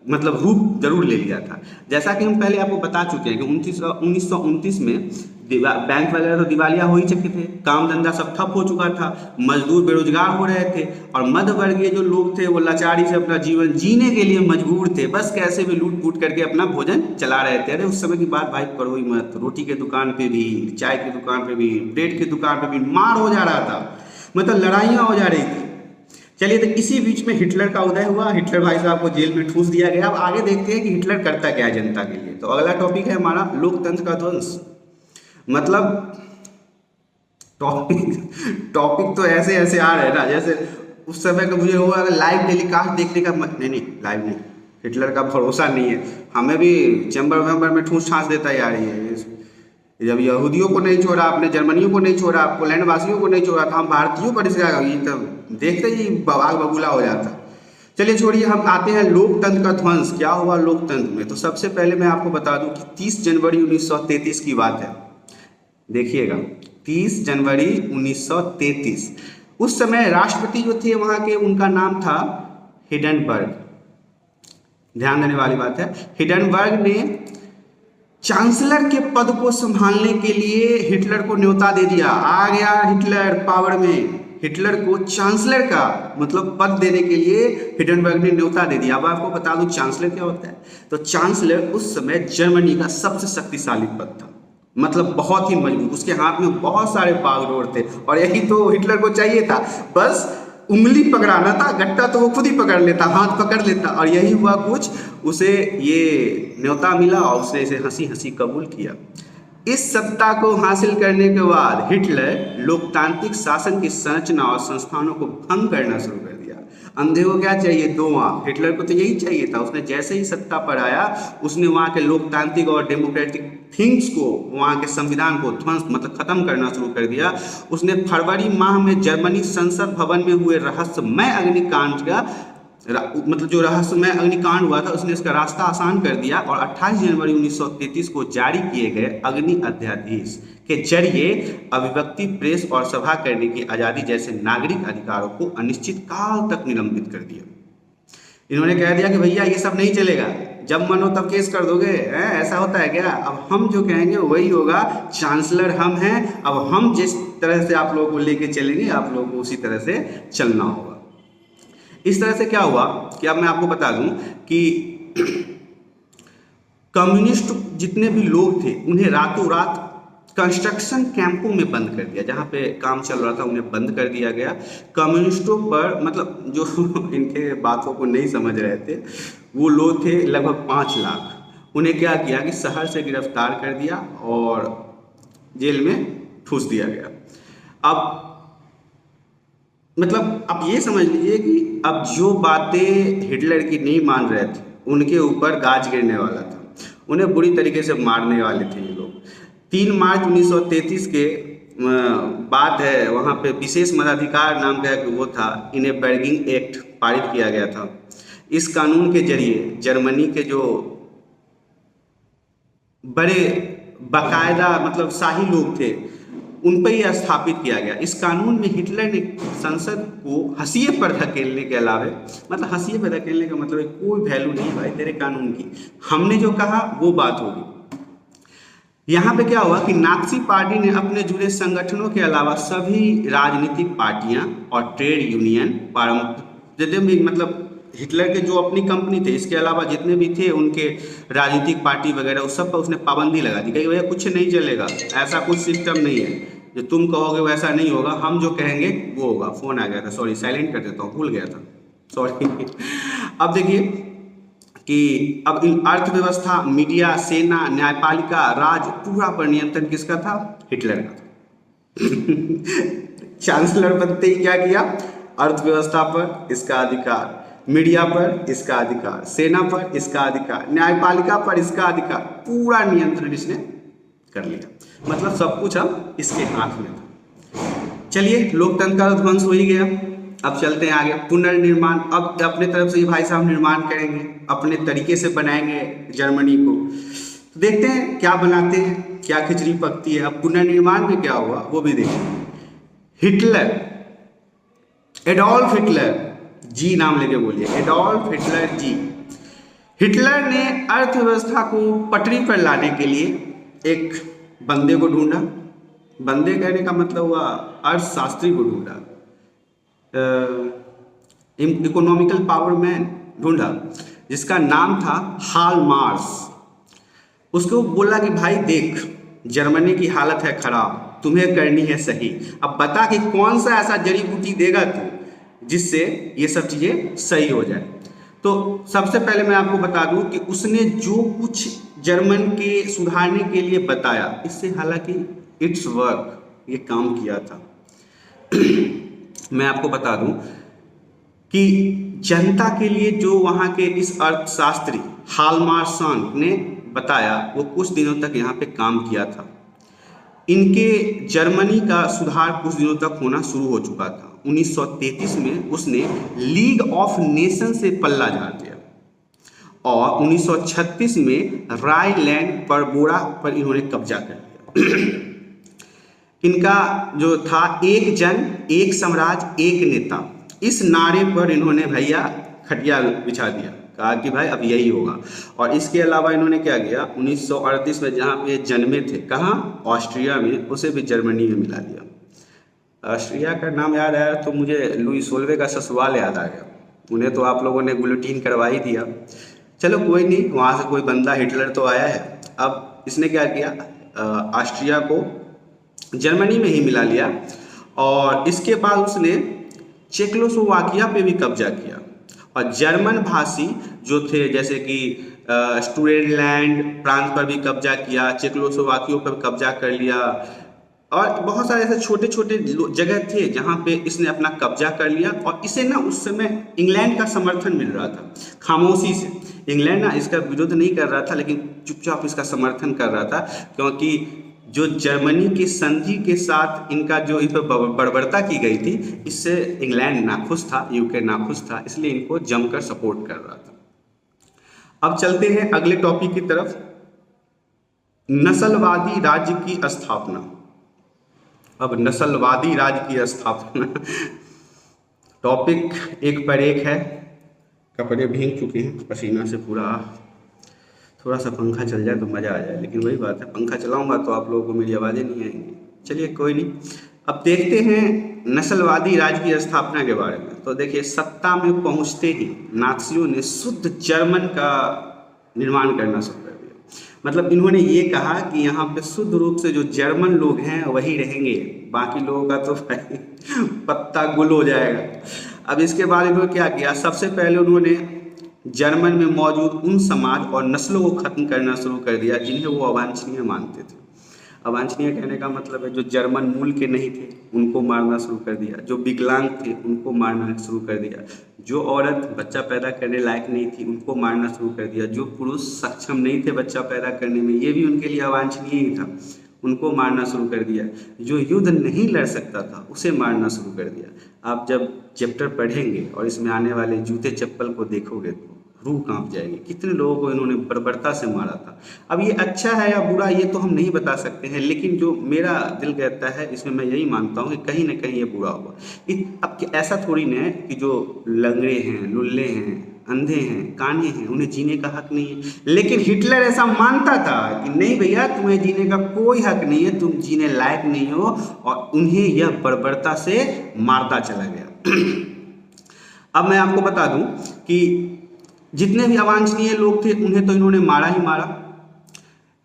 मतलब रूप जरूर ले लिया था। जैसा कि हम पहले आपको बता चुके हैं कि 1929 में बैंक वगैरह तो दिवालिया हो ही चुके थे, काम धंधा सब ठप हो चुका था, मजदूर बेरोजगार हो रहे थे और मध्य वर्गीय जो लोग थे वो लाचारी से अपना जीवन जीने के लिए मजबूर थे, बस कैसे भी लूट फूट करके अपना भोजन चला रहे थे। अरे उस समय की बात भाई करो ही मत, रोटी के दुकान पे भी, चाय की दुकान पे भी, ब्रेड की दुकान पे भी मार हो जा रहा था, मतलब लड़ाइयाँ हो जा रही थी। चलिए, तो इसी बीच में हिटलर का उदय हुआ, हिटलर भाई साहब को जेल में ठूंस दिया गया। अब आगे देखते हैं कि हिटलर करता क्या है जनता के लिए। तो अगला टॉपिक है हमारा लोकतंत्र का ध्वंस। मतलब टॉपिक तो ऐसे ऐसे आ रहे हैं ना, जैसे उस समय का मुझे हुआ लाइव टेलीकास्ट देखने का नहीं लाइव नहीं, हिटलर का भरोसा नहीं है, हमें भी चैम्बर वेम्बर में ठूस ठांस देता है यार ये। जब यहूदियों को नहीं छोड़ा आपने, जर्मनियों को नहीं छोड़ा, पोलैंड वासियों को नहीं छोड़ा, तो हम भारतीयों पर ये तो देखते ही बवाल बबूला हो जाता। चलिए छोड़िए, हम आते हैं लोकतंत्र का ध्वंस। क्या हुआ लोकतंत्र में? तो सबसे पहले मैं आपको बता दूं कि 30 जनवरी 1933 की बात है। देखिएगा, 30 जनवरी 1933, उस समय राष्ट्रपति जो थे वहां के, उनका नाम था हिंडनबर्ग। ध्यान देने वाली बात है, हिंडनबर्ग ने चांसलर के पद को संभालने के लिए हिटलर को न्योता दे दिया। आ गया हिटलर पावर में, हिटलर को चांसलर का मतलब पद देने के लिए हिंडनबर्ग ने न्योता दे दिया। अब आपको बता दूं चांसलर क्या होता है। तो चांसलर उस समय जर्मनी का सबसे शक्तिशाली पद था, मतलब बहुत ही मजबूत, उसके हाथ में बहुत सारे बागडोर थे और यही तो हिटलर को चाहिए था, बस उंगली पकड़ाना था, गट्टा तो वो खुद ही पकड़ लेता, हाथ पकड़ लेता। और यही हुआ कुछ, उसे ये न्योता मिला और उसने इसे हंसी हंसी कबूल किया। इस सत्ता को हासिल करने के बाद हिटलर लोकतांत्रिक शासन की संरचना और संस्थानों को भंग करना शुरू कर दिया। अंधे को क्या चाहिए? दो आंख। हिटलर को तो यही चाहिए था। उसने जैसे ही सत्ता पर आया, उसने वहाँ के लोकतांत्रिक और डेमोक्रेटिक थिंग्स को, वहाँ के संविधान को ध्वंस मतलब खत्म करना शुरू कर दिया। उसने फरवरी माह में जर्मनी संसद भवन में हुए रहस्यमय अग्निकांड का मतलब जो रहस्यमय अग्निकांड हुआ था, उसने इसका रास्ता आसान कर दिया और 28 जनवरी 1933 को जारी किए गए अग्नि अध्यादेश के जरिए अभिव्यक्ति, प्रेस और सभा करने की आज़ादी जैसे नागरिक अधिकारों को अनिश्चित काल तक निलंबित कर दिया। इन्होंने कह दिया कि भैया ये सब नहीं चलेगा, जब मन हो तब केस कर दोगे, ऐसा होता है क्या? अब हम जो कहेंगे वही होगा, चांसलर हम हैं, अब हम जिस तरह से आप लोगों को लेके चलेंगे, आप लोगों को उसी तरह से चलना होगा। इस तरह से क्या हुआ कि अब मैं आपको बता दूं कि कम्युनिस्ट जितने भी लोग थे उन्हें रातों रात कंस्ट्रक्शन कैंपों में बंद कर दिया, जहां पे काम चल रहा था उन्हें बंद कर दिया गया। कम्युनिस्टों पर मतलब जो इनके बातों को नहीं समझ रहे थे वो लोग थे लगभग 5 लाख, उन्हें क्या किया कि शहर से गिरफ्तार कर दिया और जेल में ठूस दिया गया। अब मतलब आप ये समझ लीजिए कि अब जो बातें हिटलर की नहीं मान रहे थे उनके ऊपर गाज गिरने वाला था, उन्हें बुरी तरीके से मारने वाले थे ये लोग। 3 मार्च 1933 के बाद है, वहाँ पे विशेष मताधिकार नाम का एक वो था, इन्हें बर्गिंग एक्ट पारित किया गया था। इस कानून के जरिए जर्मनी के जो बड़े बाकायदा मतलब शाही लोग थे उन पर यह स्थापित किया गया। इस कानून में हिटलर ने संसद को हंसिए पर धकेलने के अलावे, मतलब हंसिए पर धकेलने का मतलब कोई वैल्यू नहीं भाई तेरे कानून की, हमने जो कहा वो बात होगी। यहाँ पे क्या हुआ कि नाजी पार्टी ने अपने जुड़े संगठनों के अलावा सभी राजनीतिक पार्टियां और ट्रेड यूनियन पारंपरिक मतलब हिटलर के जो अपनी कंपनी थे, इसके अलावा जितने भी थे उनके राजनीतिक पार्टी वगैरह, उस सब पर उसने पाबंदी लगा दी कि भैया कुछ नहीं चलेगा, ऐसा कुछ सिस्टम नहीं है, जो तुम कहोगे वैसा नहीं होगा, हम जो कहेंगे वो होगा। फोन आ गया था, सॉरी, साइलेंट कर देता हूँ, भूल गया था, सॉरी। अब देखिए कि अब अर्थव्यवस्था, मीडिया, सेना, न्यायपालिका, राज, पूरा पर नियंत्रण किसका था? हिटलर का था। चांसलर बनते ही क्या किया? अर्थव्यवस्था पर इसका अधिकार, मीडिया पर इसका अधिकार, सेना पर इसका अधिकार, न्यायपालिका पर इसका अधिकार, पूरा नियंत्रण इसने कर लिया। मतलब सब कुछ अब इसके हाथ में था। चलिए, लोकतंत्र का ध्वंस हो ही गया, अब चलते हैं आगे। पुनर्निर्माण, अब अपने तरफ से ही भाई साहब निर्माण करेंगे, अपने तरीके से बनाएंगे जर्मनी को। तो देखते हैं क्या बनाते हैं, क्या खिचड़ी पकती है। अब पुनर्निर्माण में क्या हुआ वो भी देखेंगे। हिटलर, एडोल्फ हिटलर जी, नाम लेके बोलिए, एडोल्फ हिटलर जी। हिटलर ने अर्थव्यवस्था को पटरी पर लाने के लिए एक बंदे को ढूंढा। बंदे कहने का मतलब हुआ अर्थशास्त्री को ढूंढा, इकोनॉमिकल पावर मैन ढूंढा, जिसका नाम था हाल मार्क्स। उसको बोला कि भाई देख, जर्मनी की हालत है खराब, तुम्हें करनी है सही, अब बता कि कौन सा ऐसा जड़ी बूटी देगा तू जिससे ये सब चीजें सही हो जाए। तो सबसे पहले मैं आपको बता दूं कि उसने जो कुछ जर्मन के सुधारने के लिए बताया, इससे हालांकि इट्स वर्क, ये काम किया था। मैं आपको बता दूं कि जनता के लिए जो वहां के इस अर्थशास्त्री हालमार्सन ने बताया, वो कुछ दिनों तक यहाँ पे काम किया था। इनके जर्मनी का सुधार कुछ दिनों तक होना शुरू हो चुका था। 1933 में उसने लीग ऑफ नेशन से पल्ला झाड़ दिया और 1936 में रायलैंड परबोरा पर इन्होंने कब्जा कर लिया। इनका जो था एक जन, एक साम्राज्य, एक नेता, इस नारे पर इन्होंने भैया खटिया बिछा दिया, कहा कि भाई अब यही होगा। और इसके अलावा इन्होंने क्या किया, 1938 में जहाँ पे जन्मे थे, कहाँ? ऑस्ट्रिया में, उसे भी जर्मनी में मिला दिया। ऑस्ट्रिया का नाम याद आया तो मुझे लुई सोल्वे का ससुराल याद आ गया। उन्हें तो आप लोगों ने गुलेटिन करवा ही दिया। चलो कोई नहीं, वहाँ से कोई बंदा हिटलर तो आया है। अब इसने क्या किया, ऑस्ट्रिया को जर्मनी में ही मिला लिया और इसके बाद उसने चेकोस्लोवाकिया पे भी कब्जा किया। और जर्मन भाषी जो थे, जैसे कि स्टूडेंटलैंड प्रांत पर भी कब्जा किया, चेकोस्लोवाकिया पर कब्जा कर लिया और बहुत सारे ऐसे छोटे छोटे जगह थे जहाँ पे इसने अपना कब्जा कर लिया। और इसे ना उस समय इंग्लैंड का समर्थन मिल रहा था खामोशी से। इंग्लैंड ना इसका विरोध नहीं कर रहा था, लेकिन चुपचाप इसका समर्थन कर रहा था, क्योंकि जो जर्मनी की संधि के साथ इनका जो इस पर बर्बरता की गई थी, इससे इंग्लैंड नाखुश था, यूके नाखुश था, इसलिए इनको जमकर सपोर्ट कर रहा था। अब चलते हैं अगले टॉपिक की तरफ, नस्लवादी राज्य की स्थापना। अब नस्लवादी राज्य की स्थापना टॉपिक एक पर एक है। कपड़े भीग चुके हैं पसीना से पूरा, थोड़ा सा पंखा चल जाए तो मज़ा आ जाए, लेकिन वही बात है, पंखा चलाऊंगा तो आप लोगों को मेरी आवाज़ें नहीं आएंगी। चलिए कोई नहीं, अब देखते हैं नस्लवादी राज्य की स्थापना के बारे में। तो देखिए, सत्ता में पहुंचते ही नात्सियों ने शुद्ध जर्मन का निर्माण करना शुरू कर दिया। मतलब इन्होंने ये कहा कि यहाँ पे शुद्ध रूप से जो जर्मन लोग हैं वही रहेंगे, बाकी लोगों का तो भाई पत्ता गुल हो जाएगा। अब इसके बाद इन्होंने क्या किया, सबसे पहले उन्होंने जर्मन में मौजूद उन समाज और नस्लों को खत्म करना शुरू कर दिया जिन्हें वो अवांछनीय मानते थे। अवांछनीय कहने का मतलब है जो जर्मन मूल के नहीं थे उनको मारना शुरू कर दिया, जो विकलांग थे उनको मारना शुरू कर दिया, जो औरत बच्चा पैदा करने लायक नहीं थी उनको मारना शुरू कर दिया, जो पुरुष सक्षम नहीं थे बच्चा पैदा करने में, ये भी उनके लिए अवांछनीय ही था, उनको मारना शुरू कर दिया, जो युद्ध नहीं लड़ सकता था उसे मारना शुरू कर दिया। आप जब चैप्टर पढ़ेंगे और इसमें आने वाले जूते चप्पल को देखोगे तो रूह कांप जाएगी, कितने लोगों को इन्होंने बर्बरता से मारा था। अब ये अच्छा है या बुरा ये तो हम नहीं बता सकते हैं, लेकिन जो मेरा दिल कहता है इसमें मैं यही मानता हूँ कि कहीं ना कहीं ये बुरा हुआ। अब ऐसा थोड़ी ना है कि जो लंगड़े हैं, लुल्ले हैं, अंधे हैं, काने हैं, उन्हें जीने का हक नहीं है, लेकिन हिटलर ऐसा मानता था कि नहीं भैया तुम्हें जीने का कोई हक नहीं है, तुम जीने लायक नहीं हो, और उन्हें यह बर्बरता से मारता चला गया। अब मैं आपको बता दूं कि जितने भी अवांछनीय लोग थे उन्हें तो इन्होंने मारा ही मारा।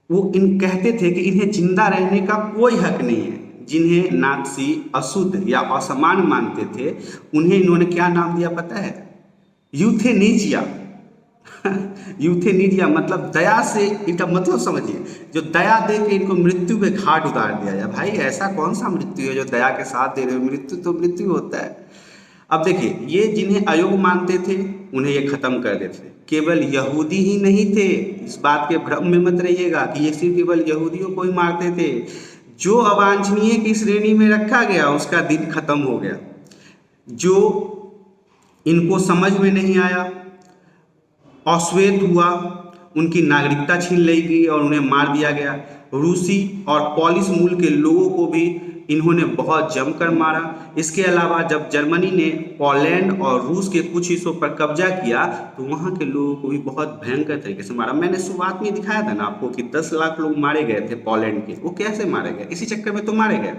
वो इन कहते थे कि इन्हें जिंदा रहने का कोई हक नहीं है। जिन्हें नात्सी अशुद्ध या असमान मानते थे उन्हें इन्होंने क्या नाम दिया पता है? यूथेनीजिया। यूथेनीजिया मतलब दया से, इनका मतलब समझिए, जो दया दे के इनको मृत्यु पे घाट उतार दिया जाए। भाई ऐसा कौन सा मृत्यु है जो दया के साथ दे रहे हो? मृत्यु तो मृत्यु होता है। अब देखिए, ये जिन्हें अयोग्य मानते थे उन्हें ये खत्म कर देते थे। केवल यहूदी ही नहीं थे, इस बात के भ्रम में मत रहिएगा कि ये सिर्फ केवल यहूदियों को ही मारते थे। जो अवांछनीय की श्रेणी में रखा गया उसका दिन खत्म हो गया। जो इनको समझ में नहीं आया, अश्वेत हुआ, उनकी नागरिकता छीन ली गई और उन्हें मार दिया गया। रूसी और पॉलिश मूल के लोगों को भी इन्होंने बहुत जमकर मारा। इसके अलावा जब जर्मनी ने पोलैंड और रूस के कुछ हिस्सों पर कब्जा किया तो वहाँ के लोगों को भी बहुत भयंकर तरीके से मारा। मैंने शुरुआत में दिखाया था ना आपको कि 10 लाख लोग मारे गए थे पोलैंड के। वो कैसे मारे गए? इसी चक्कर में तो मारे गए।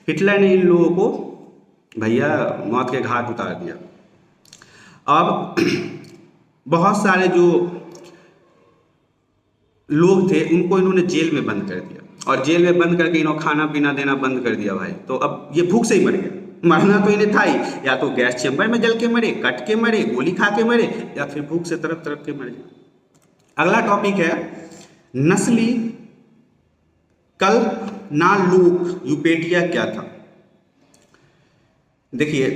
हिटलर ने इन लोगों को भैया मौत के घाट उतार दिया। अब बहुत सारे जो लोग थे उनको इन्होंने जेल में बंद कर दिया और जेल में बंद करके इन्होंने खाना पीना देना बंद कर दिया भाई। तो अब ये भूख से ही मर गए। मरना तो इन्हें था ही, या तो गैस चैम्बर में जल के मरे, कट के मरे, गोली खा के मरे, या फिर भूख से तरफ तरफ के मरे। अगला टॉपिक है नस्ली कल्पनालोक यूपेटिया क्या था। देखिए,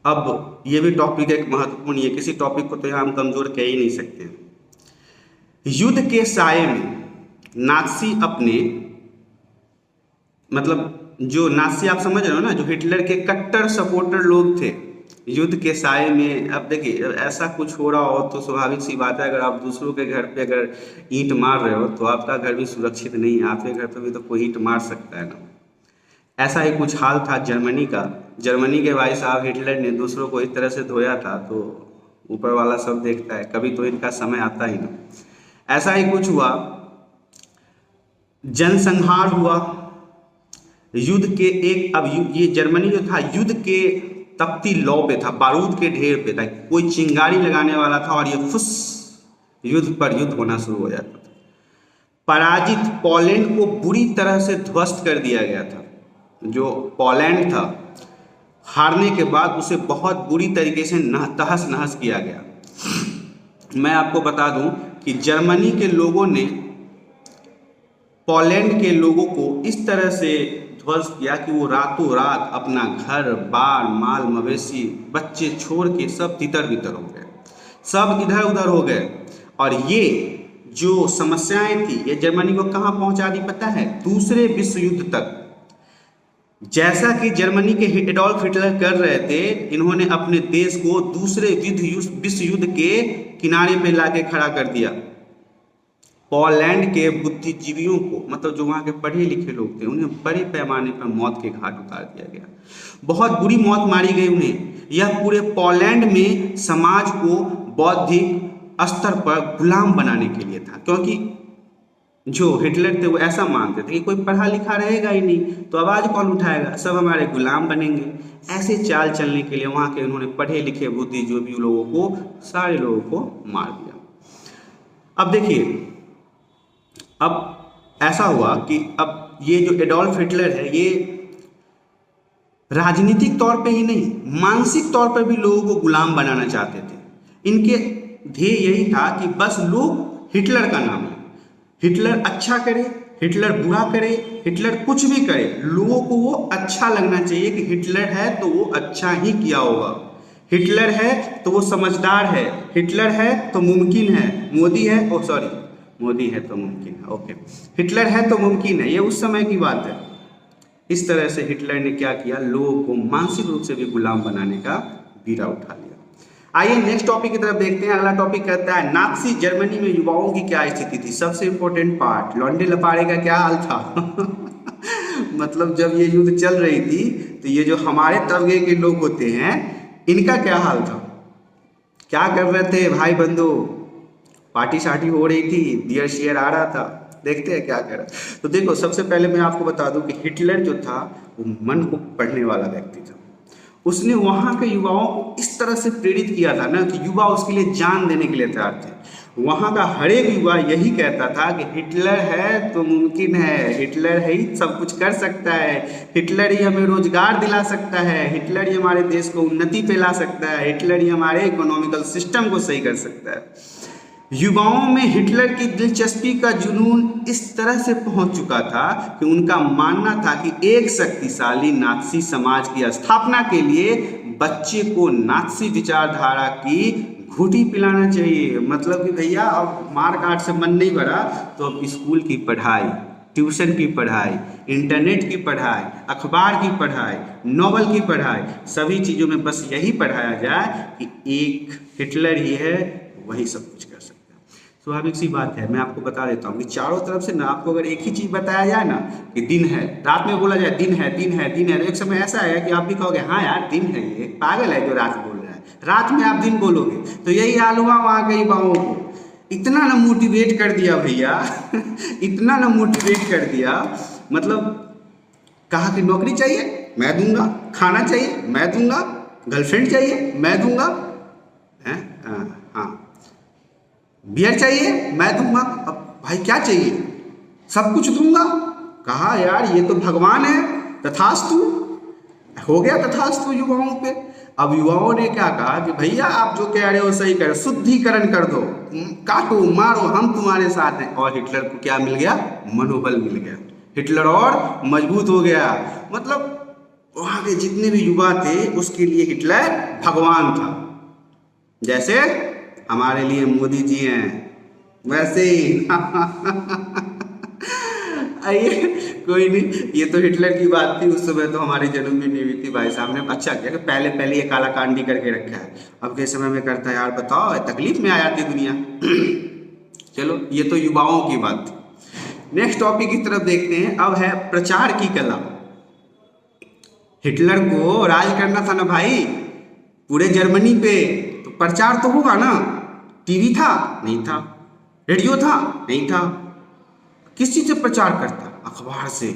अब ये भी टॉपिक एक महत्वपूर्ण है। किसी टॉपिक को तो यहाँ हम कमजोर कह ही नहीं सकते। युद्ध के साये में नाज़ी अपने, मतलब जो नाज़ी आप समझ रहे हो ना, जो हिटलर के कट्टर सपोर्टर लोग थे, युद्ध के साये में। अब देखिए, ऐसा कुछ हो रहा हो तो स्वाभाविक सी बात है, अगर आप दूसरों के घर पे अगर ईंट मार रहे हो तो आपका घर भी सुरक्षित नहीं है। आपके घर पे भी तो कोई ईंट मार सकता है ना। ऐसा ही कुछ हाल था जर्मनी का। जर्मनी के भाई साहब हिटलर ने दूसरों को इस तरह से धोया था, तो ऊपर वाला सब देखता है, कभी तो इनका समय आता ही ना। ऐसा ही कुछ हुआ, जनसंहार हुआ युद्ध के एक। अब ये जर्मनी जो था युद्ध के तपती लौ पे था, बारूद के ढेर पे था। कोई चिंगारी लगाने वाला था और ये फुस युद्ध पर युद्ध होना शुरू हो जाता था। पराजित पोलैंड को बुरी तरह से ध्वस्त कर दिया गया था। जो पोलैंड था, हारने के बाद उसे बहुत बुरी तरीके से तहस नहस किया गया। मैं आपको बता दूं कि जर्मनी के लोगों ने पोलैंड के लोगों को इस तरह से ध्वस्त किया कि वो रातों रात अपना घर बार, माल मवेशी, बच्चे छोड़ के सब तितर बितर हो गए, सब इधर उधर हो गए। और ये जो समस्याएं थी ये जर्मनी को कहाँ पहुंचा दी पता है? दूसरे विश्व युद्ध तक। जैसा कि जर्मनी के एडोल्फ हिटलर कर रहे थे, इन्होंने अपने देश को दूसरे विश्व युद्ध के किनारे पे लाके खड़ा कर दिया। पोलैंड के बुद्धिजीवियों को, मतलब जो वहाँ के पढ़े लिखे लोग थे, उन्हें बड़े पैमाने पर मौत के घाट उतार दिया गया। बहुत बुरी मौत मारी गई उन्हें। यह पूरे पोलैंड में समाज को बौद्धिक स्तर पर गुलाम बनाने के लिए था, क्योंकि जो हिटलर थे वो ऐसा मानते थे कि कोई पढ़ा लिखा रहेगा ही नहीं तो आवाज़ कौन उठाएगा, सब हमारे गुलाम बनेंगे। ऐसे चाल चलने के लिए वहाँ के उन्होंने पढ़े लिखे बुद्धिजीवी लोगों को, सारे लोगों को मार दिया। अब देखिए, अब ऐसा हुआ कि अब ये जो एडोल्फ हिटलर है ये राजनीतिक तौर पे ही नहीं, मानसिक तौर पर भी लोगों को गुलाम बनाना चाहते थे। इनके ध्येय यही था कि बस लोग हिटलर का नाम लें, हिटलर अच्छा करे, हिटलर बुरा करे, हिटलर कुछ भी करे, लोगों को वो अच्छा लगना चाहिए कि हिटलर है तो वो अच्छा ही किया होगा, हिटलर है तो वो समझदार है, हिटलर है तो मुमकिन है, मोदी है मोदी है तो मुमकिन है, ओके, हिटलर है तो मुमकिन है। ये उस समय की बात है। इस तरह से हिटलर ने क्या किया, लोगों को मानसिक रूप से भी गुलाम बनाने का बीड़ा उठा लिया। आइए नेक्स्ट टॉपिक की तरफ देखते हैं। अगला टॉपिक कहता है नाज़ी जर्मनी में युवाओं की क्या स्थिति थी। सबसे इंपॉर्टेंट पार्ट, लौंडे लपाड़े का क्या हाल था। मतलब जब ये युद्ध चल रही थी तो ये जो हमारे तबके के लोग होते हैं इनका क्या हाल था, क्या कर रहे थे भाई बंधु। पार्टी शार्टी हो रही थी, बियर शेयर आ रहा था, देखते हैं क्या कर रहा। तो देखो, सबसे पहले मैं आपको बता दूं कि हिटलर जो था वो मन को पढ़ने वाला व्यक्ति था। उसने वहाँ के युवाओं को इस तरह से प्रेरित किया था ना कि युवा उसके लिए जान देने के लिए तैयार थे। वहाँ का हर एक युवा यही कहता था कि हिटलर है तो मुमकिन है, हिटलर है ही सब कुछ कर सकता है, हिटलर ही हमें रोजगार दिला सकता है, हिटलर ही हमारे देश को उन्नति पे ला सकता है, हिटलर ही हमारे इकोनॉमिकल सिस्टम को सही कर सकता है। युवाओं में हिटलर की दिलचस्पी का जुनून इस तरह से पहुंच चुका था कि उनका मानना था कि एक शक्तिशाली नात्सी समाज की स्थापना के लिए बच्चे को नात्सी विचारधारा की घुटी पिलाना चाहिए। मतलब कि भैया अब मार काट से मन नहीं भरा तो अब स्कूल की पढ़ाई, ट्यूशन की पढ़ाई, इंटरनेट की पढ़ाई, अखबार की पढ़ाई, नॉवल की पढ़ाई, सभी चीज़ों में बस यही पढ़ाया जाए कि एक हिटलर ही है, वही सब कुछ कर सकता है। स्वाभाविक सी बात है, मैं आपको बता देता हूँ कि चारों तरफ से ना आपको अगर एक ही चीज़ बताया जाए ना कि दिन है, रात में बोला जाए दिन है दिन है दिन है, तो एक समय ऐसा है कि आप भी कहोगे हाँ यार दिन है, ये पागल है जो रात बोल रहा है, रात में आप दिन बोलोगे। तो यही हाल हुआ वहाँ के युवाओं को, इतना ना मोटिवेट कर दिया भैया इतना ना मोटिवेट कर दिया, मतलब कहा कि नौकरी चाहिए मैं दूंगा, खाना चाहिए मैं दूंगा, गर्लफ्रेंड चाहिए मैं दूंगा, हैं हाँ बियर चाहिए मैं दूंगा, अब भाई क्या चाहिए, सब कुछ दूंगा। कहा यार ये तो भगवान है, तथास्तु हो गया, तथास्तु युवाओं पे। अब युवाओं ने क्या कहा कि भैया आप जो कह रहे हो सही कर, शुद्धिकरण कर दो, काटो मारो हम तुम्हारे साथ हैं। और हिटलर को क्या मिल गया, मनोबल मिल गया, हिटलर और मजबूत हो गया। मतलब वहाँ के जितने भी युवा थे उसके लिए हिटलर भगवान था। जैसे हमारे लिए मोदी जी हैं वैसे ही आइए कोई नहीं, ये तो हिटलर की बात थी, उस समय तो हमारी जन्म भी नहीं हुई थी। भाई साहब ने अच्छा किया कि पहले पहले ये काला कांडी करके रखा है, अब के समय में करता है यार बताओ, तकलीफ में आ जाती दुनिया चलो ये तो युवाओं की बात थी। नेक्स्ट टॉपिक की तरफ देखते हैं, अब है प्रचार की कला। हिटलर को राज करना था ना भाई पूरे जर्मनी पे, तो प्रचार तो होगा ना। टीवी था नहीं था, रेडियो था नहीं था, किस चीज से प्रचार करता, अखबार से,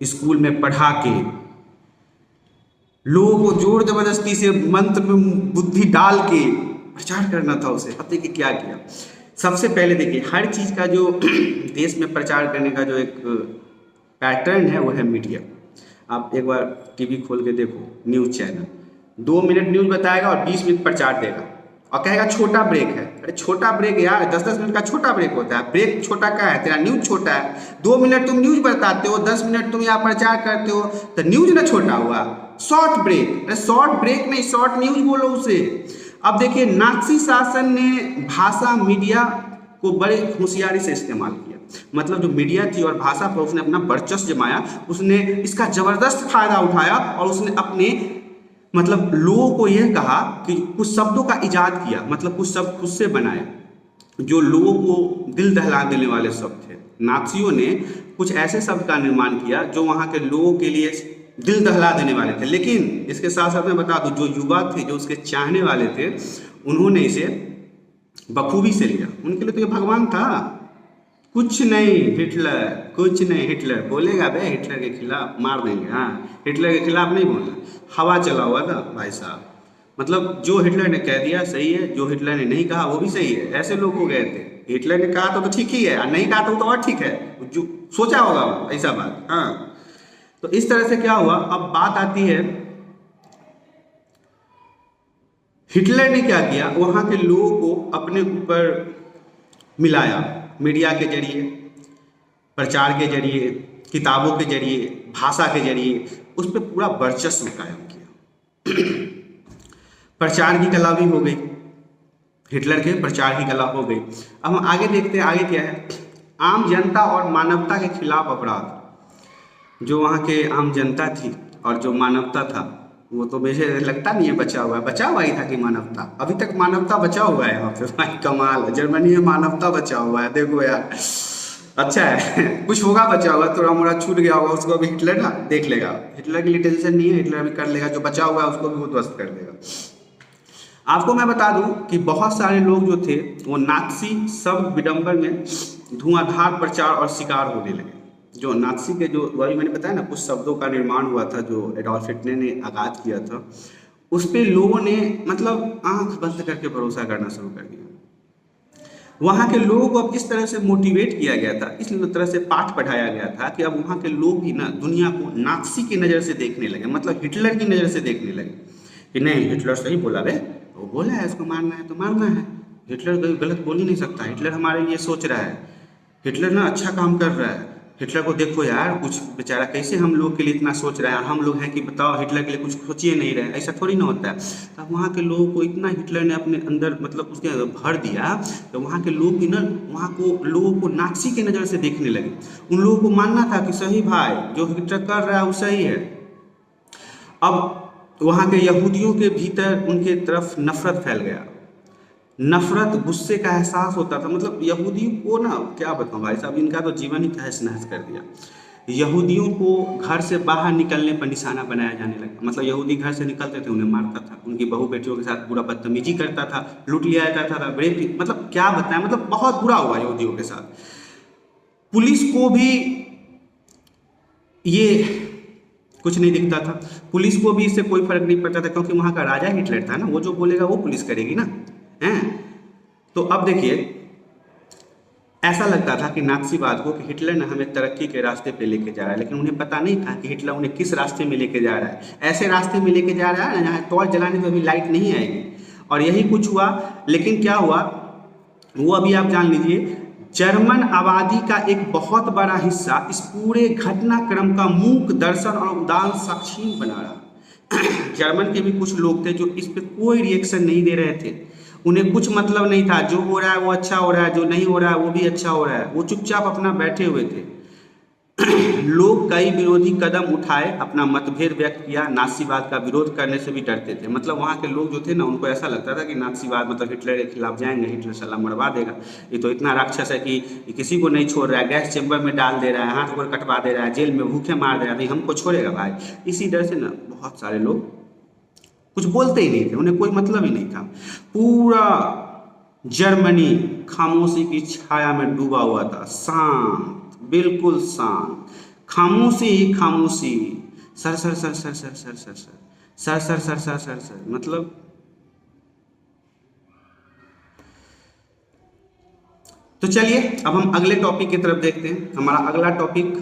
स्कूल में पढ़ा के, लोगों को जोर जबरदस्ती से मंत्र में बुद्धि डाल के प्रचार करना था उसे। अब देखिए क्या किया। सबसे पहले देखिए हर चीज का जो देश में प्रचार करने का जो एक पैटर्न है वो है मीडिया। आप एक बार टीवी खोल के देखो, न्यूज चैनल 2 मिनट न्यूज बताएगा और 20 मिनट प्रचार देगा और कहेगा छोटा ब्रेक है। अरे छोटा ब्रेक यार, 10-10 मिनट का छोटा ब्रेक होता है, ब्रेक छोटा क्या है, तेरा न्यूज छोटा है। 2 मिनट तुम न्यूज बताते हो, 10 मिनट तुम यहाँ प्रचार करते हो, तो न्यूज ना छोटा हुआ, शॉर्ट ब्रेक। अरे शॉर्ट ब्रेक नहीं, शॉर्ट न्यूज बोलो उसे। अब देखिए नाज़ी शासन ने भाषा मीडिया को बड़े होशियारी से इस्तेमाल किया। मतलब जो मीडिया थी और भाषा पर उसने अपना वर्चस्व जमाया, उसने इसका जबरदस्त फायदा उठाया और उसने अपने मतलब लोगों को यह कहा कि कुछ शब्दों का इजाद किया, मतलब कुछ शब्द खुद से बनाए जो लोगों को दिल दहला देने वाले शब्द थे। नाज़ियों ने कुछ ऐसे शब्द का निर्माण किया जो वहाँ के लोगों के लिए दिल दहला देने वाले थे। लेकिन इसके साथ साथ मैं बता दूं, जो युवा थे, जो उसके चाहने वाले थे, उन्होंने इसे बखूबी से लिया। उनके लिए तो ये भगवान था। कुछ नहीं हिटलर, कुछ नहीं हिटलर बोलेगा बे, हिटलर के खिलाफ मार देंगे। हाँ हिटलर के खिलाफ नहीं बोलना, हवा चला हुआ था भाई साहब। मतलब जो हिटलर ने कह दिया सही है, जो हिटलर ने नहीं कहा वो भी सही है। ऐसे लोग हो गए थे, हिटलर ने कहा तो ठीक ही है, और नहीं कहा तो और ठीक है, जो सोचा होगा ऐसा बात। हाँ तो इस तरह से क्या हुआ। अब बात आती है हिटलर ने क्या किया, वहाँ के लोगों को अपने ऊपर मिलाया, मीडिया के जरिए, प्रचार के जरिए, किताबों के जरिए, भाषा के जरिए उस पर पूरा वर्चस्व कायम किया। प्रचार की कला भी हो गई, हिटलर के प्रचार की कला हो गई। अब हम आगे देखते हैं, आगे क्या है। आम जनता और मानवता के खिलाफ अपराध। जो वहाँ के आम जनता थी और जो मानवता था, वो तो मुझे लगता नहीं है बचा हुआ है, बचा हुआ ही था कि मानवता, अभी तक मानवता बचा हुआ है वहाँ पे। भाई कमाल है, जर्मनी में मानवता बचा हुआ है, देखो यार अच्छा है कुछ होगा बचा हुआ, थोड़ा मोड़ा छूट गया होगा, उसको अभी हिटलर ना देख लेगा। हिटलर के लिए टेंशन नहीं है, हिटलर भी कर लेगा, जो बचा हुआ है उसको भी वो ध्वस्त कर देगा। आपको मैं बता दूं कि बहुत सारे लोग जो थे वो नाज़ी शब्द विडंबन में धुआंधार प्रचार और शिकार होने लगे। जो नाज़ी के जो वही मैंने बताया ना कुछ शब्दों का निर्माण हुआ था जो एडोल्फ हिटलर ने आगाज किया था, उस पे लोगों ने मतलब आंख बंद करके भरोसा करना शुरू कर दिया। वहाँ के लोगों को अब इस तरह से मोटिवेट किया गया था, इस तरह से पाठ पढ़ाया गया था कि अब वहाँ के लोग भी ना दुनिया को नाज़ी की नज़र से देखने लगे, मतलब हिटलर की नज़र से देखने लगे कि नहीं हिटलर सही बोला बे, वो बोला है इसको मारना है तो मारना है, हिटलर कोई गलत बोल ही नहीं सकता, हिटलर हमारे लिए सोच रहा है, हिटलर ना अच्छा काम कर रहा है, हिटलर को देखो यार कुछ बेचारा कैसे हम लोग के लिए इतना सोच रहा है, हम लोग हैं कि बताओ हिटलर के लिए कुछ सोचिए नहीं रहे, ऐसा थोड़ी ना होता है। तो वहाँ के लोगों को इतना हिटलर ने अपने अंदर मतलब उसके भर दिया तो वहाँ के लोग भी ना वहाँ को लोगों को नाज़ी की नज़र से देखने लगे। उन लोगों को मानना था कि सही भाई जो हिटलर कर रहा है वो सही है। अब वहाँ के यहूदियों के भीतर उनके तरफ नफरत फैल गया, नफरत गुस्से का एहसास होता था, मतलब यहूदियों को ना क्या बताऊं भाई साहब, इनका तो जीवन ही तहस नहस कर दिया। यहूदियों को घर से बाहर निकलने पर निशाना बनाया जाने लगा, मतलब यहूदी घर से निकलते थे उन्हें मारता था, उनकी बहू बेटियों के साथ बुरा बदतमीजी करता था, लूट लिया जाता था, रेप, मतलब क्या बताएं, मतलब बहुत बुरा हुआ यहूदियों के साथ। पुलिस को भी ये कुछ नहीं दिखता था, पुलिस को भी इससे कोई फर्क नहीं पड़ता था क्योंकि वहाँ का राजा हिटलर था ना, वो जो बोलेगा वो पुलिस करेगी ना हैं। तो अब देखिए ऐसा लगता था कि नाज़ीवाद को कि हिटलर ने हमें तरक्की के रास्ते पे लेके जा रहा है, लेकिन उन्हें पता नहीं था कि हिटलर उन्हें किस रास्ते में लेके जा रहा है, ऐसे रास्ते में लेके जा रहा है ना जहाँ टॉर्च जलाने पे भी लाइट नहीं आएगी। और यही कुछ हुआ, लेकिन क्या हुआ वो अभी आप जान लीजिए। जर्मन आबादी का एक बहुत बड़ा हिस्सा इस पूरे घटनाक्रम का मूक दर्शन और उदार साक्षी बना रहा। जर्मन के भी कुछ लोग थे जो इस पे कोई रिएक्शन नहीं दे रहे थे, उन्हें कुछ मतलब नहीं था, जो हो रहा है वो अच्छा हो रहा है, जो नहीं हो रहा है वो भी अच्छा हो रहा है, वो चुपचाप अपना बैठे हुए थे। लोग कई विरोधी कदम उठाए, अपना मतभेद व्यक्त किया, नाज़ीवाद का विरोध करने से भी डरते थे, मतलब वहाँ के लोग जो थे ना उनको ऐसा लगता था कि नाज़ीवाद मतलब हिटलर के खिलाफ जाएंगे, हिटलर सलाम मरवा देगा, ये तो इतना राक्षस है कि किसी को नहीं छोड़ रहा है, गैस चेम्बर में डाल दे रहा है, हाथ गोड़ कटवा दे रहा है, जेल में भूखे मार दे रहा है, नहीं हमको छोड़ेगा भाई। इसी डर से ना बहुत सारे लोग कुछ बोलते ही नहीं थे, उन्हें कोई मतलब ही नहीं था। पूरा जर्मनी खामोशी की छाया में डूबा हुआ था, शांत, बिल्कुल शांत, खामोशी ही खामोशी, sir sir sir sir sir sir sir sir sir sir sir sir sir, मतलब तो चलिए अब हम अगले टॉपिक की तरफ देखते हैं। हमारा अगला टॉपिक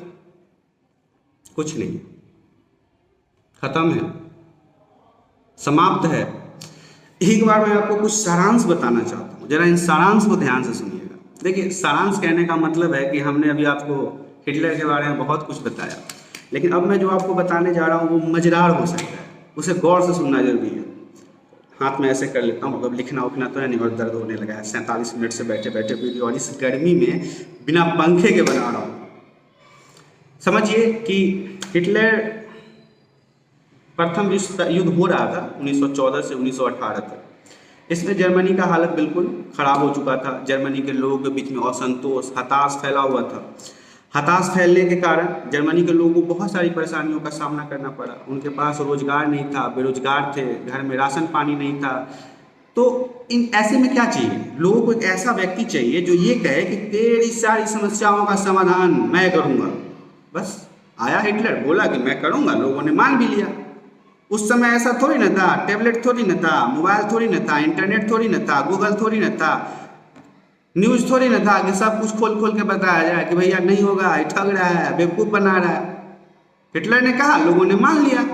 कुछ नहीं, खत्म है, समाप्त है। एक बार मैं आपको कुछ सारांश बताना चाहता हूँ, जरा इन सारांश को ध्यान से सुनिएगा। देखिए सारांश कहने का मतलब है कि हमने अभी आपको हिटलर के बारे में बहुत कुछ बताया, लेकिन अब मैं जो आपको बताने जा रहा हूँ वो मजेदार हो सकता है, उसे गौर से सुनना जरूरी है। हाथ में ऐसे कर लेता हूँ, अब लिखना उखना तो है नहीं और दर्द होने लगा है, 47 मिनट से बैठे बैठे वीडियो और इस गर्मी में बिना पंखे के बना रहा हूँ। समझिए कि हिटलर प्रथम विश्व युद्ध हो रहा था 1914 से 1918 तक। इसमें जर्मनी का हालत बिल्कुल खराब हो चुका था, जर्मनी के लोगों के बीच में असंतोष, हताश फैला हुआ था। हताश फैलने के कारण जर्मनी के लोगों को बहुत सारी परेशानियों का सामना करना पड़ा, उनके पास रोजगार नहीं था, बेरोजगार थे, घर में राशन पानी नहीं था। तो इन ऐसे में क्या चाहिए, लोगों को एक ऐसा व्यक्ति चाहिए जो ये कहे कि तेरी सारी समस्याओं का समाधान मैं करूँगा। बस आया हिटलर, बोला कि मैं करूँगा, लोगों ने मान भी लिया। उस समय ऐसा थोड़ी न था, टैबलेट थोड़ी न था, मोबाइल थोड़ी न था, इंटरनेट थोड़ी न था, गूगल थोड़ी न था, न्यूज़ थोड़ी न था कि सब कुछ खोल खोल के बताया जाए कि भैया नहीं होगा, ठग रहा है, बेवकूफ़ बना रहा है। हिटलर ने कहा, लोगों ने मान लिया।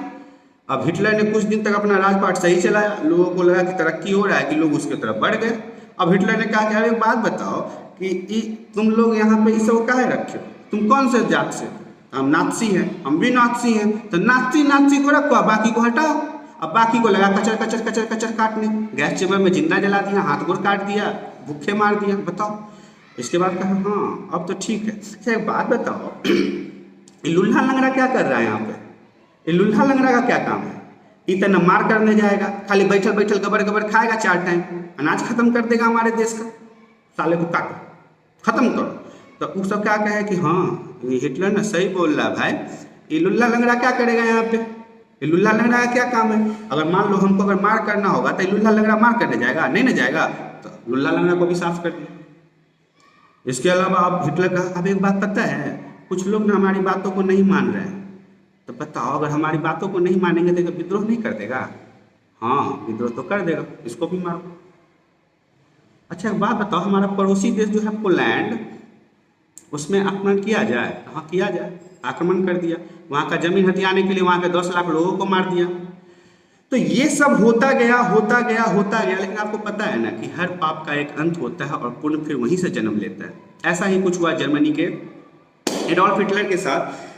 अब हिटलर ने कुछ दिन तक अपना राजपाट सही चलाया, लोगों को लगा कि तरक्की हो रहा है, कि लोग उसके तरफ बढ़ गए। अब हिटलर ने कहा कि अरे एक बात बताओ कि तुम लोग यहाँ पे इस सब काहे रखे हो, तुम कौन से जात से? हम नाज़ी हैं, हम भी नाज़ी हैं, तो नाज़ी को रखो, बाकी को हटाओ। अब बाकी को लगा कचर कचर कचर कचर काटने, गैस चेम्बर में जिंदा जला दिया, हाथ गोड़ काट दिया, भूखे मार दिया, बताओ। इसके बाद कहा हाँ अब तो ठीक है। अच्छा एक बात बताओ, ये लुल्हा लंगड़ा क्या कर रहा है यहाँ पे? ये लुल्हा लंगड़ा का क्या काम है? इतना मार करने जाएगा, खाली बैठल बैठल गबर गबर खाएगा, 4 टाइम अनाज खत्म कर देगा हमारे देश का, साले को काटो, खत्म करो। तो वो सब क्या कहे कि हाँ ये हिटलर ना सही बोल रहा है भाई, ये लुल्हा लंगड़ा क्या करेगा यहाँ पे? ये लुल्हा लंगड़ा का क्या काम है? अगर मान लो हमको अगर मार करना होगा तो लुल्हा लंगड़ा मार करने जाएगा? नहीं ना जाएगा, तो लुल्हा लंगड़ा को भी साफ कर दिया। इसके अलावा अब हिटलर का अब एक बात पता है, कुछ लोग ना हमारी बातों को नहीं मान रहे हैं। तो बताओ, अगर हमारी बातों को नहीं मानेंगे तो विद्रोह नहीं कर देगा? हाँ, विद्रोह तो कर देगा, इसको भी मारो। अच्छा एक बात बताओ, हमारा पड़ोसी देश जो है पोलैंड, उसमें आक्रमण किया जाए? हाँ किया जाए, आक्रमण कर दिया, वहाँ का जमीन हथियाने के लिए वहाँ के 10 लाख लोगों को मार दिया। तो ये सब होता गया होता गया होता गया, लेकिन आपको पता है ना कि हर पाप का एक अंत होता है और पुण्य फिर वहीं से जन्म लेता है। ऐसा ही कुछ हुआ जर्मनी के एडोल्फ हिटलर के साथ।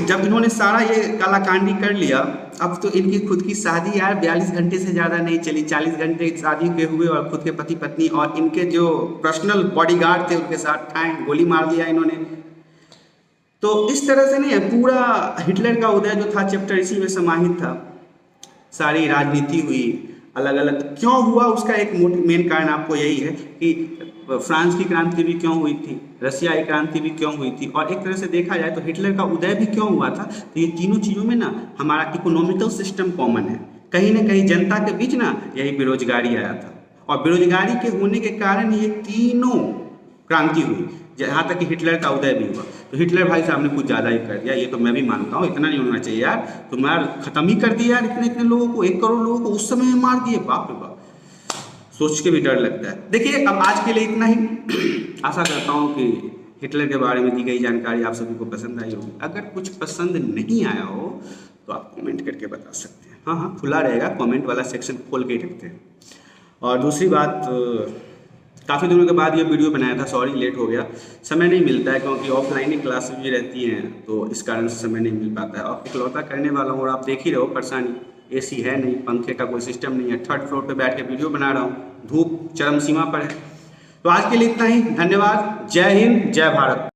जब इन्होंने सारा ये कालाकांडी कर लिया, अब तो इनकी खुद की शादी यार 42 घंटे से ज़्यादा नहीं चली, 40 घंटे शादी के हुए और खुद के पति पत्नी और इनके जो पर्सनल बॉडीगार्ड थे उनके साथ गोली मार दिया इन्होंने। तो इस तरह से नहीं है, पूरा हिटलर का उदय जो था चैप्टर इसी में समाहित था। सारी राजनीति हुई अलग अलग, क्यों हुआ उसका एक मेन कारण आपको यही है कि फ्रांस की क्रांति भी क्यों हुई थी, रसिया की क्रांति भी क्यों हुई थी, और एक तरह से देखा जाए तो हिटलर का उदय भी क्यों हुआ था। तो ये तीनों चीज़ों में ना हमारा इकोनॉमिकल सिस्टम कॉमन है। कहीं ना कहीं जनता के बीच ना यही बेरोजगारी आया था, और बेरोजगारी के होने के कारण ये तीनों क्रांति हुई, जहाँ तक कि हिटलर का उदय भी हुआ। तो हिटलर भाई साहब ने कुछ ज़्यादा ही कर दिया, ये तो मैं भी मानता हूँ, इतना नहीं होना चाहिए यार। तुम यार खत्म ही कर दिया यार, इतने इतने लोगों को, 1 करोड़ लोगों को उस समय में मार दिए, बाप रे बाप, सोच के भी डर लगता है। देखिए अब आज के लिए इतना ही। आशा करता हूँ कि हिटलर के बारे में दी गई जानकारी आप सभी को पसंद आई होगी। अगर कुछ पसंद नहीं आया हो तो आप कमेंट करके बता सकते हैं। हाँ हाँ, खुला रहेगा, कमेंट वाला सेक्शन खोल के ही रखते हैं। और दूसरी बात, काफ़ी दिनों के बाद ये वीडियो बनाया था, सॉरी लेट हो गया, समय नहीं मिलता है क्योंकि ऑफलाइन ही क्लासेस भी रहती हैं, तो इस कारण से समय नहीं मिल पाता है। और इकलौता करने वाला हूँ और आप देख ही रहे हो परेशानी, एसी है नहीं, पंखे का कोई सिस्टम नहीं है, 3rd फ्लोर पे बैठ के वीडियो बना रहा हूँ, धूप चरम सीमा पर है। तो आज के लिए इतना ही, धन्यवाद, जय हिंद, जय भारत।